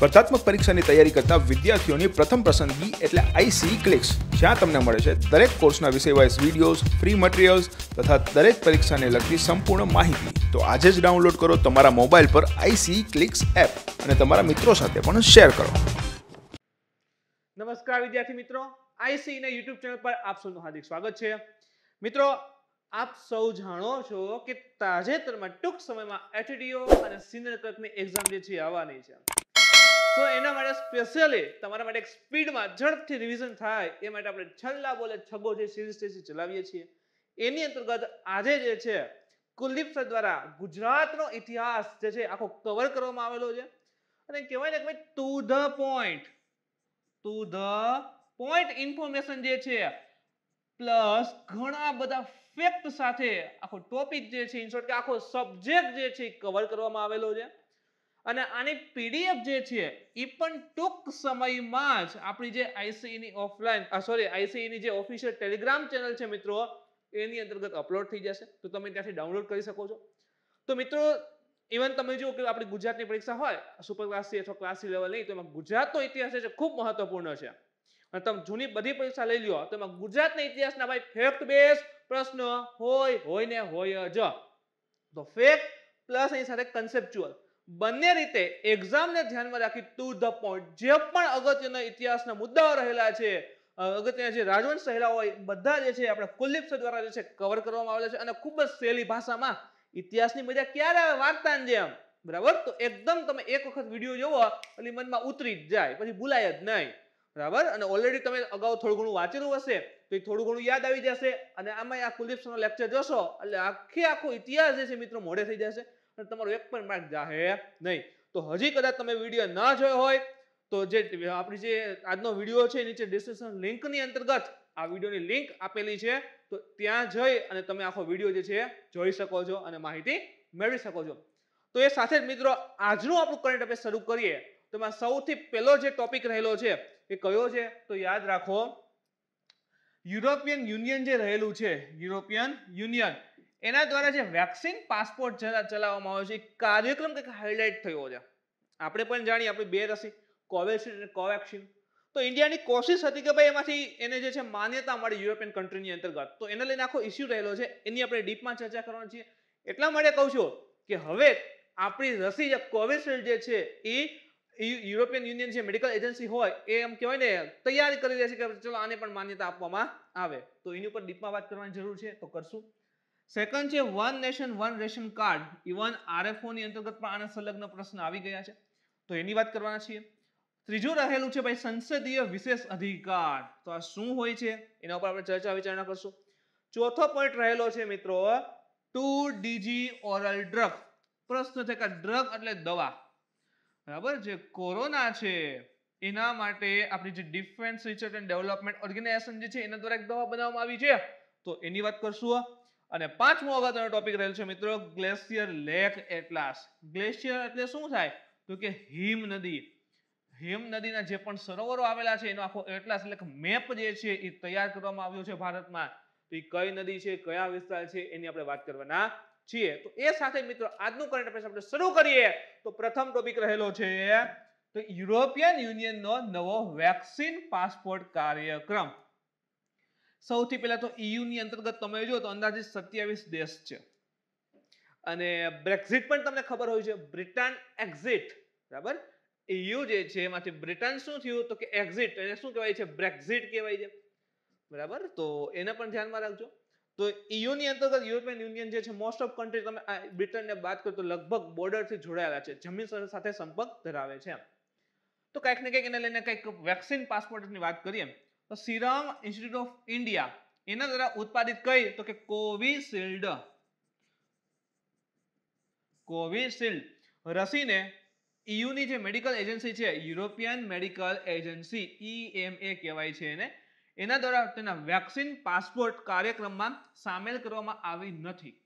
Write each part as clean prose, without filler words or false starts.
સ્પર્ધાત્મક પરીક્ષાની તૈયારી કરતા વિદ્યાર્થીઓની પ્રથમ પસંદગી એટલે આઈસી ક્લિક્સ, જ્યાં તમને મળે છે દરેક કોર્સના વિષય વાઇઝ વિડીયોઝ, ફ્રી મટીરિયલ્સ તથા દરેક પરીક્ષાને લગતી સંપૂર્ણ માહિતી. તો આજે જ ડાઉનલોડ કરો તમારા મોબાઈલ પર આઈસી ક્લિક્સ એપ અને તમારા મિત્રો સાથે પણ શેર કરો. નમસ્કાર વિદ્યાર્થી મિત્રો, આઈસી ના યુટ્યુબ ચેનલ પર આપ સૌનું હાર્દિક સ્વાગત છે. મિત્રો, આપ સૌ જાણો છો કે તાજેતરમાં ટૂંક સમયમાં એચડીઓ અને સિનિયર ક્લર્કની એક્ઝામ જે છે આવવાની છે. તો એના માટે સ્પેશિયલી તમારા માટે એક સ્પીડમાં ઝડપથી રિવિઝન થાય એ માટે આપણે છલ્લા બોલે છગ્ગો જે સિરીઝ ચલાવીએ છીએ. એની અંતર્ગત આજે જે છે કુલદીપ સર દ્વારા ગુજરાતનો ઇતિહાસ જે છે આખો કવર કરવામાં આવેલો છે અને કહેવાય ને કે ટુ ધ પોઈન્ટ ઇન્ફોર્મેશન જે છે પ્લસ ઘણા બધા ફેક્ટ સાથે આખો ટોપિક જે છે ઇન શોર્ટ કે આખો સબ્જેક્ટ જે છે કવર કરવામાં આવેલો છે. અને આની પીડીએફ જે છે એ પણ ટૂંક સમયમાં જ આપણી જે આઈસીઈ ની આઈસીઈ ની જે ઓફિશિયલ ટેલિગ્રામ ચેનલ છે મિત્રો એની અંતર્ગત અપલોડ થઈ જશે, તો તમે ત્યાંથી ડાઉનલોડ કરી શકો છો. તો મિત્રો, ઇવન તમે જુઓ કે આપણી ગુજરાતની પરીક્ષા હોય સુપર ક્લાસ સી અથવા ક્લાસ સી લેવલ નહીં, તો એમાં ગુજરાતનો ઇતિહાસ છે ખૂબ મહત્વપૂર્ણ છે. અને તમે જૂની બધી પરીક્ષા લઈ લો તો એમાં ગુજરાતના ઇતિહાસના ભાઈ ફેક્ટ બેઝ પ્રશ્ન હોય જ. તો ફેક્ટ પ્લસ એની સાથે કન્સેપ્ચ્યુઅલ બંને રીતે એક્ઝામને ધ્યાનમાં રાખી ટુ ધ પોઈન્ટ જે પણ અગત્યના ઇતિહાસના મુદ્દાઓ રહેલા છે, અગત્યના જે રાજવંશ રહેલા હોય બધા જે છે આપણે કુલદીપ સર દ્વારા જે છે કવર કરવામાં આવેલા છે. અને ખૂબ જ સહેલી ભાષામાં ઇતિહાસની મજા ક્યારે આવે વાર્તાની જેમ, બરાબર. તો એકદમ તમે એક વખત વિડીયો જોવો એટલે મનમાં ઉતરી જ જાય, પછી ભૂલાય જ નહીં, બરાબર. અને ઓલરેડી તમે અગાઉ થોડું ઘણું વાંચેલું હશે તો એ થોડું ઘણું યાદ આવી જશે. અને આમાં આ કુલદીપ સરનો લેક્ચર જોશો એટલે આખો ઇતિહાસ જે છે મિત્રો મોઢે થઈ જશે અને તમારો એક પણ માર્ક જાહે નહીં. તો હજી કદાચ તમે વિડીયો ના જોયો હોય તો જે આપણી જે આજનો વિડીયો છે નીચે ડિસ્ક્રિપ્શન લિંકની અંતર્ગત આ વિડીયોની લિંક આપેલી છે, તો ત્યાં જઈ અને તમે આખો વિડીયો જે છે જોઈ શકો છો અને માહિતી મેળવી શકો છો. તો એ સાથે જ મિત્રો આજનું આપણું કરંટ અફેર શરૂ કરીએ તો એમાં સૌથી પહેલો જે ટોપિક રહેલો છે એ કયો છે તો યાદ રાખો, યુરોપિયન યુનિયન જે રહેલું છે, યુરોપિયન યુનિયન એના દ્વારા જે વેક્સિન પાસપોર્ટ ચલાવવામાં આવે છે એ કાર્યક્રમ કંઈક હાઇલાઇટ થયો છે. આપણે પણ જાણીએ આપણી બે રસી કોવિશિલ્ડ અને કોવેક્સિન, તો ઇન્ડિયાની કોશિશ હતી કે ભાઈ એમાંથી એને જે છે માન્યતા મળે યુરોપિયન કન્ટ્રીની અંતર્ગત. તો એને લઈને આખો ઇસ્યુ રહેલો છે, એની આપણે ડીપમાં ચર્ચા કરવાની છે. એટલા માટે કહું છું કે હવે આપણી રસી જે કોવિશિલ્ડ જે છે એ યુરોપિયન યુનિયન જે મેડિકલ એજન્સી હોય એ એમ કહેવાય ને તૈયારી કરી રહી છે કે ચલો આને પણ માન્યતા આપવામાં આવે. તો એની ઉપર ડીપમાં વાત કરવાની જરૂર છે, તો કરશું. સેકન્ડ છે one nation one ration card, even RFO ની અંતર્ગત પણ આના સંલગ્ન પ્રશ્ન આવી ગયા છે, તો એની વાત કરવાના છીએ. ત્રીજું રહેલું છે ભાઈ સંસદીય વિશેષ અધિકાર, તો આ શું હોય છે એના ઉપર આપણે ચર્ચા વિચારણા કરશું. ચોથો પોઈન્ટ રહેલો છે મિત્રો 2DG ઓરલ ડ્રગ, પ્રશ્ન છે કે ડ્રગ એટલે દવા, બરાબર. જે કોરોના છે એના માટે આપણી જે Defence Research and Development Organisation જે છે એના દ્વારા એક દવા બનાવવામાં આવી છે, તો એની વાત કરશું. અને પાંચમો અગત્યનો ટોપિક રહેલો છે મિત્રો ગ્લેશિયર લેક એટલાસ. ગ્લેશિયર એટલે શું થાય તો કે હિમ નદી, હિમ નદીના જે પણ સરોવરો આવેલા છે એનો આખો એટલાસ એટલે મેપ જે છે એ તૈયાર કરવામાં આવ્યો છે ભારતમાં. તો એ કઈ નદી છે, કયા વિસ્તાર છે એની આપણે વાત કરવાના છીએ. તો એ સાથે મિત્રો આજનું કરંટ અફેર્સ આપણે શરૂ કરીએ તો પ્રથમ ટોપિક રહેલો છે તો યુરોપિયન યુનિયનનો નવો વેક્સિન પાસપોર્ટ કાર્યક્રમ. સૌથી પહેલા તો EU ની અંતર્ગત તમે જો તો અંદાજિત 27 દેશ છે અને બ્રેક્ઝિટ પણ તમને ખબર હોય છે, બ્રિટન એક્ઝિટ, બરાબર. EU જે છે એમાંથી બ્રિટન શું થયું તો કે એક્ઝિટ, એને શું કહેવાય છે બ્રેક્ઝિટ કહેવાય છે, બરાબર. તો એને પણ ધ્યાનમાં રાખજો. તો EU ની અંતર્ગત યુરોપિયન યુનિયન જે છે મોસ્ટ ઓફ કન્ટ્રી તમે બ્રિટનને બાદ કરો તો લગભગ બોર્ડરથી જોડાયેલા છે, જમીન સાથે સંપર્ક ધરાવે છે. તો કંઈક ને કંઈક એને લઈને કંઈક વેક્સિન પાસપોર્ટની વાત કરીએ તો સિરમ ઇન્સ્ટિટ્યૂટ ઓફ ઇન્ડિયા એના દ્વારા ઉત્પાદિત કઈ તો કે કોવિશિલ્ડ રસીને EU ની જે મેડિકલ એજન્સી છે યુરોપિયન મેડિકલ એજન્સી EMA કહેવાય છે એને, એના દ્વારા તેના વેક્સિન પાસપોર્ટ કાર્યક્રમમાં સામેલ કરવામાં આવી નથી.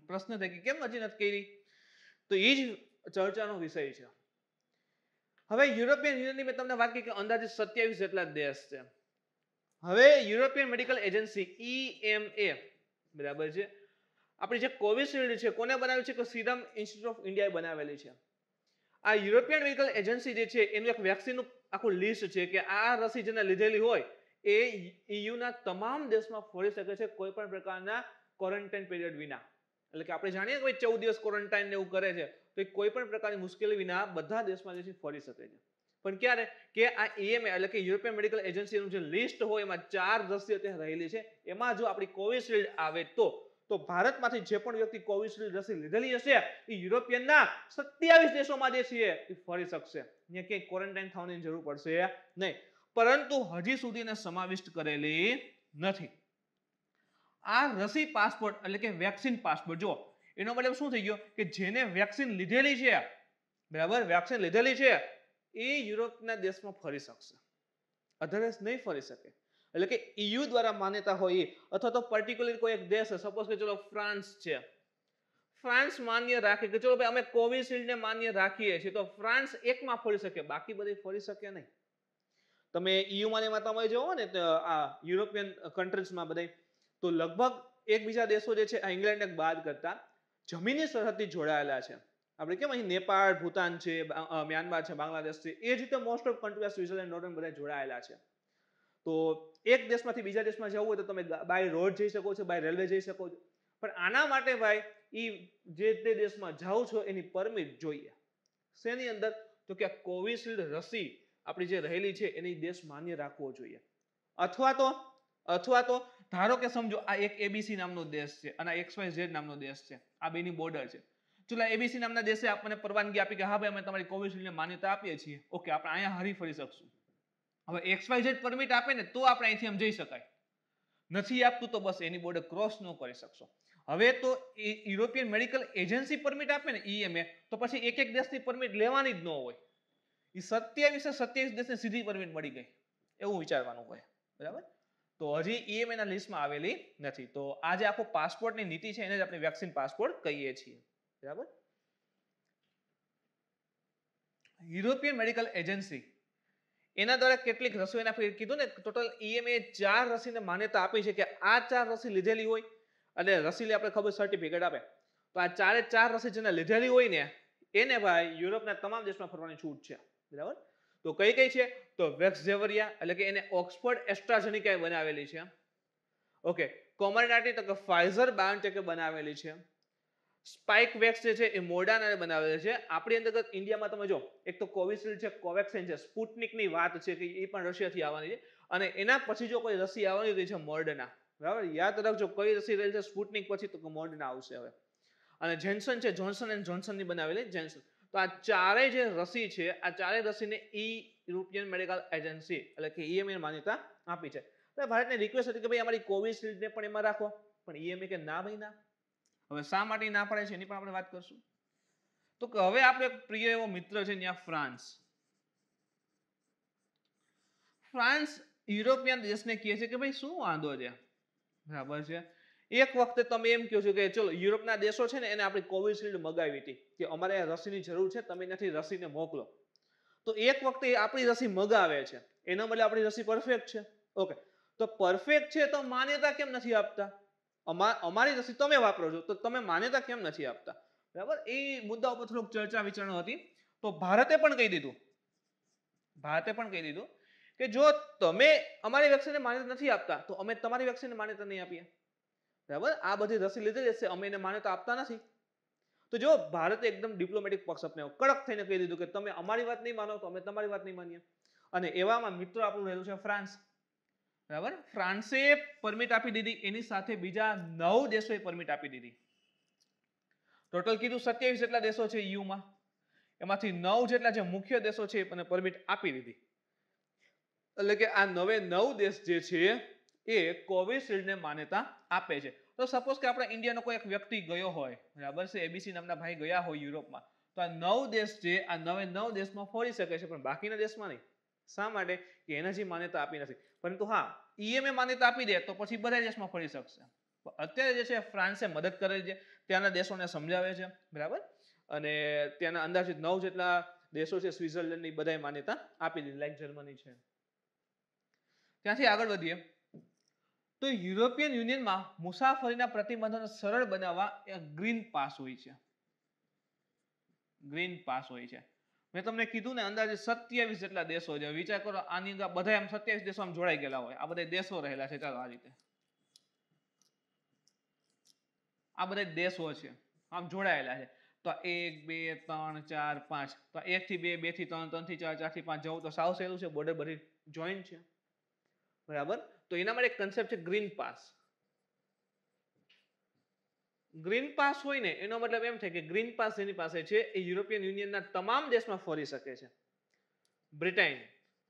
પ્રશ્ન થાય કે કેમ હજી નથી કરી, તો એ જ ચર્ચાનો વિષય છે. હવે યુરોપિયન યુનિયનની મેં તમને વાત કરી કે અંદાજિત 27 જેટલા દેશ છે. હવે યુરોપિયન મેડિકલ એજન્સી EMA, બરાબર છે, આપણી જે કોવિશિલ્ડ છે કોને બનાવી છે કે સિરમ ઇન્સ્ટિટ્યૂટ ઓફ ઇન્ડિયાએ બનાવેલી છે. આ યુરોપિયન મેડિકલ એજન્સી જે છે એનું એક વેક્સિનનું આખું લિસ્ટ છે કે આ રસી જેને લીધેલી હોય એ ઈયુના તમામ દેશમાં ફરી શકે છે કોઈ પણ પ્રકારના ક્વોરન્ટાઇન પીરિયડ વિના. એટલે કે આપણે જાણીએ કે 14 દિવસ ક્વોરન્ટાઇન એવું કરે છે તો એ કોઈ પણ પ્રકારની મુશ્કેલી વિના બધા દેશમાં જે છે ફરી શકે છે. પણ ક્યારે કે આ EMA એટલે કે યુરોપિયન મેડિકલ એજન્સીનું જે લિસ્ટ હોય એમાં 4 રસીઓ ત્યાં રહેલી છે. એમાં જો આપણી કોવિશિલ્ડ આવે તો ભારતમાંથી જે પણ વ્યક્તિ કોવિશિલ્ડ રસી લીધેલી હશે એ યુરોપિયનના 27 દેશોમાં જે છે એ ફરી શકશે. અહીંયા ક્યાંય ક્વોરન્ટાઇન થવાની જરૂર પડશે નહીં. પરંતુ હજી સુધી એને સમાવિષ્ટ કરેલી નથી. આ રસી પાસપોર્ટ એટલે કે વેક્સિન પાસપોર્ટ જો એનો મતલબ શું થઈ ગયો કે જેને વેક્સિન લીધેલી છે, બરાબર, વેક્સિન લીધેલી છે એ યુરોપના દેશમાં ફરી શકશે, અધરવાઇઝ નહીં ફરી શકે. એટલે કે EU દ્વારા માન્યતા હોય અથવા તો પર્ટિક્યુલર કોઈ એક દેશ છે, સપોઝ કે ચલો ફ્રાન્સ છે, ફ્રાન્સ માન્ય રાખે કે ચલો ભાઈ અમે કોવિશિલ્ડને માન્ય રાખીએ છીએ તો ફ્રાન્સ એકમાં ફરી શકે, બાકી બધી ફરી શકે નહીં. તમે EU માં એમાં તમે જોવો ને આ યુરોપિયન કન્ટ્રીઝમાં બધા તો લગભગ એકબીજા દેશો જે છે આ ઇંગ્લેન્ડને બાદ કરતા જમીની સરહદથી જોડાયેલા છે. આપણે કેમ અહીં નેપાળ, ભૂતાન છે, મ્યાનમાર છે, બાંગ્લાદેશ છે, એ જ રીતે મોસ્ટ ઓફ કન્ટ્રી સ્વિટ્ઝરલેન્ડ, નોર્વેન બધા જોડાયેલા છે. તો એક દેશમાંથી બીજા દેશમાં જવું હોય તો તમે બાય રોડ જઈ શકો છો, બાય રેલવે જઈ શકો છો. પણ આના માટે ભાઈ જે તે દેશમાં જાઓ છો એની પરમિટ જોઈએ. શેની અંદર? તો કે કોવિશિલ્ડ રસી આપણી જે રહેલી છે એની દેશ માન્ય રાખવો જોઈએ. અથવા તો ધારો કે સમજો આ એક ABC નામનો દેશ છે અને XYZ નામનો દેશ છે, આ બેની બોર્ડર છે. ચલો ABC નામના દેશે આપણને પરવાનગી આપી કે હા ભાઈ અમે તમારી કોવિશિલ્ડને માન્યતા આપીએ છીએ, ઓકે આપણે અહીંયા હરી ફરી શકશું. હવે XYZ પરમિટ આપે ને તો આપણે અહીંથી આમ જઈ શકાય, નથી આપતું તો બસ એની બોર્ડર ક્રોસ ન કરી શકશો. હવે તો યુરોપિયન મેડિકલ એજન્સી પરમિટ આપે ને EMA તો પછી એક એક દેશની પરમિટ લેવાની જ ન હોય. એ 27 દેશને સીધી પરમિટ મળી ગઈ એવું વિચારવાનું હોય, બરાબર. તો હજી EMA ના લિસ્ટમાં આવેલી નથી. તો આ જે આખો પાસપોર્ટની નીતિ છે એને જ આપણે વેક્સિન પાસપોર્ટ કહીએ છીએ, બરાબર. યુરોપિયન મેડિકલ એજન્સી એના દ્વારા કેટલીક રસીઓ એના કીધું ને ટોટલ EMA 4 રસીને માન્યતા આપી છે કે આ 4 રસી લીધેલી હોય અને રસી આપણે ખબર સર્ટિફિકેટ આપે તો આ 4 રસી જેને લીધેલી હોય ને એને ભાઈ યુરોપના તમામ દેશમાં ફરવાની છૂટ છે, બરાબર. તો કઈ કઈ છે? તો વેક્સઝેવરિયા એટલે કે એને ઓક્સફર્ડ એસ્ટ્રાઝેનેકાએ બનાવેલી છે, ઓકે. કોમરનાટી તો કે ફાઇઝર બાયોન્ટેકે બનાવેલી છે. સ્પાઇક વેક્સ જે છે એ મોડર્નાએ બનાવેલી છે. આપણી અંતર્ગત ઇન્ડિયામાં તમે જો એક તો કોવિશિલ્ડ છે, કોવેક્સિન છે, સ્પુટનિકની વાત છે કે એ પણ રશિયાથી આવવાની છે અને એના પછી જો કોઈ રસી આવવાની રહી છે મોડર્ના, બરાબર. યાદ રાખજો કઈ રસી રહેલી છે સ્પુટનિક પછી તો મોડર્ના આવશે હવે. અને જેન્સન છે, જોન્સન એન્ડ જોન્સનની બનાવેલી જેન્સન. તો આ ચારેય જે રસી છે આ ચારેય રસીને યુરોપિયન મેડિકલ એજન્સી એટલે કે EMA માન્યતા આપી છે. તો ભારતને રિક્વેસ્ટ હતી કે ભાઈ અમારી કોવિશિલ્ડને પણ એમાં રાખો, પણ EMA કે ના ભાઈ ના. હવે શા માટે ના પાડે છે એની પણ આપણે વાત કરશું. તો કે હવે આપણે પ્રિય એવો મિત્ર છે ત્યાં ફ્રાન્સ. ફ્રાન્સ યુરોપિયન દેશને કહે છે કે ભાઈ શું વાંધો છે, બરાબર છે. એક વખતે તમે એમ કહો છો કે ચલો યુરોપના દેશો છે ને એને આપણી કોવિશિલ્ડ મગાવી હતી કે અમારે આ રસીની જરૂર છે, તમે નથી રસીને મોકલો. તો એક વખતે આપણી રસી મગાવે છે એનો મતલબ આપણી રસી પરફેક્ટ છે, ઓકે. તો પરફેક્ટ છે તો માન્યતા કેમ નથી આપતા? અમારી રસી તમે વાપરો છો તો તમે માન્યતા કેમ નથી આપતા, બરાબર. એ મુદ્દા ઉપર થોડુંક ચર્ચા વિચારણા હતી. તો ભારતે પણ કહી દીધું કે જો તમે અમારી વેક્સિનને માન્યતા નથી આપતા તો અમે તમારી વેક્સિનને માન્યતા નહીં આપીએ, બરાબર. આ બધી રસી લીધેલી હશે, અમે એને માન્યતા આપતા નથી. તો જો ભારતે એકદમ ડિપ્લોમેટિક પક્ષ અપનાવ્યો, કડક થઈને કહી દીધું કે તમે અમારી વાત નહીં માનો તો અમે તમારી વાત નહીં માનીએ. અને એવામાં મિત્રો આપણું રહેલું છે ફ્રાન્સ, બરાબર. ફ્રાન્સે પરમિટ આપી દીધી, એની સાથે બીજા 9 દેશોએ પરમિટ આપી દીધી. ટોટલ કીધું 27 જેટલા દેશો છે EU માં, એમાંથી 9 જેટલા જે મુખ્ય દેશો છે એને પરમિટ આપી દીધી. એટલે કે આ 9 દેશ જે છે એ કોવિશિલ્ડને માન્યતા આપે છે. તો સપોઝ કે આપણા ઇન્ડિયાનો કોઈ એક વ્યક્તિ ગયો હોય, બરાબર છે, ABC નામના ભાઈ ગયા હોય યુરોપમાં, તો આ 9 દેશ છે આ 9 દેશમાં ફરી શકે છે પણ બાકીના દેશમાં નહીં. શા માટે? કે એને જે માન્યતા આપી નથી. પરંતુ હા EMA માન્યતા આપી દે તો પછી બધા દેશમાં ફરી શકશે. અત્યારે જે છે ફ્રાન્સે મદદ કરેલી છે, ત્યાંના દેશોને સમજાવે છે, બરાબર. અને ત્યાંના અંદાજિત 9 જેટલા દેશો છે સ્વિટ્ઝરલેન્ડની બધાએ માન્યતા આપી દીધી, લાઈક જર્મની છે. ત્યાંથી આગળ વધીએ તો યુરોપિયન યુનિયનમાં મુસાફરીના પ્રતિબંધોને સરળ બનાવવા એક ગ્રીન પાસ હોય છે. મેં તમને કીધું ને અંદાજે 27 જેટલા દેશો છે. વિચાર કરો આની અંદર બધા આમ 27 દેશો આમ જોડાઈ ગયેલા હોય. આ બધા દેશો રહેલા છે. ચાલો આ રીતે આ બધા દેશો છે આમ જોડાયેલા છે. તો 1 2 3 4 5 તો 1 થી 2 2 થી 3 3 થી 4 4 થી 5 જવું તો સાવ સહેલું છે. બોર્ડર બધી જોઈન્ટ છે બરાબર. તો એના માટે એક કન્સેપ્ટ છે ગ્રીન પાસ. ગ્રીન પાસ હોય ને એનો મતલબ એમ થાય કે ગ્રીન પાસ જેની પાસે છે એ યુરોપિયન યુનિયનના તમામ દેશમાં ફરી શકે છે. બ્રિટન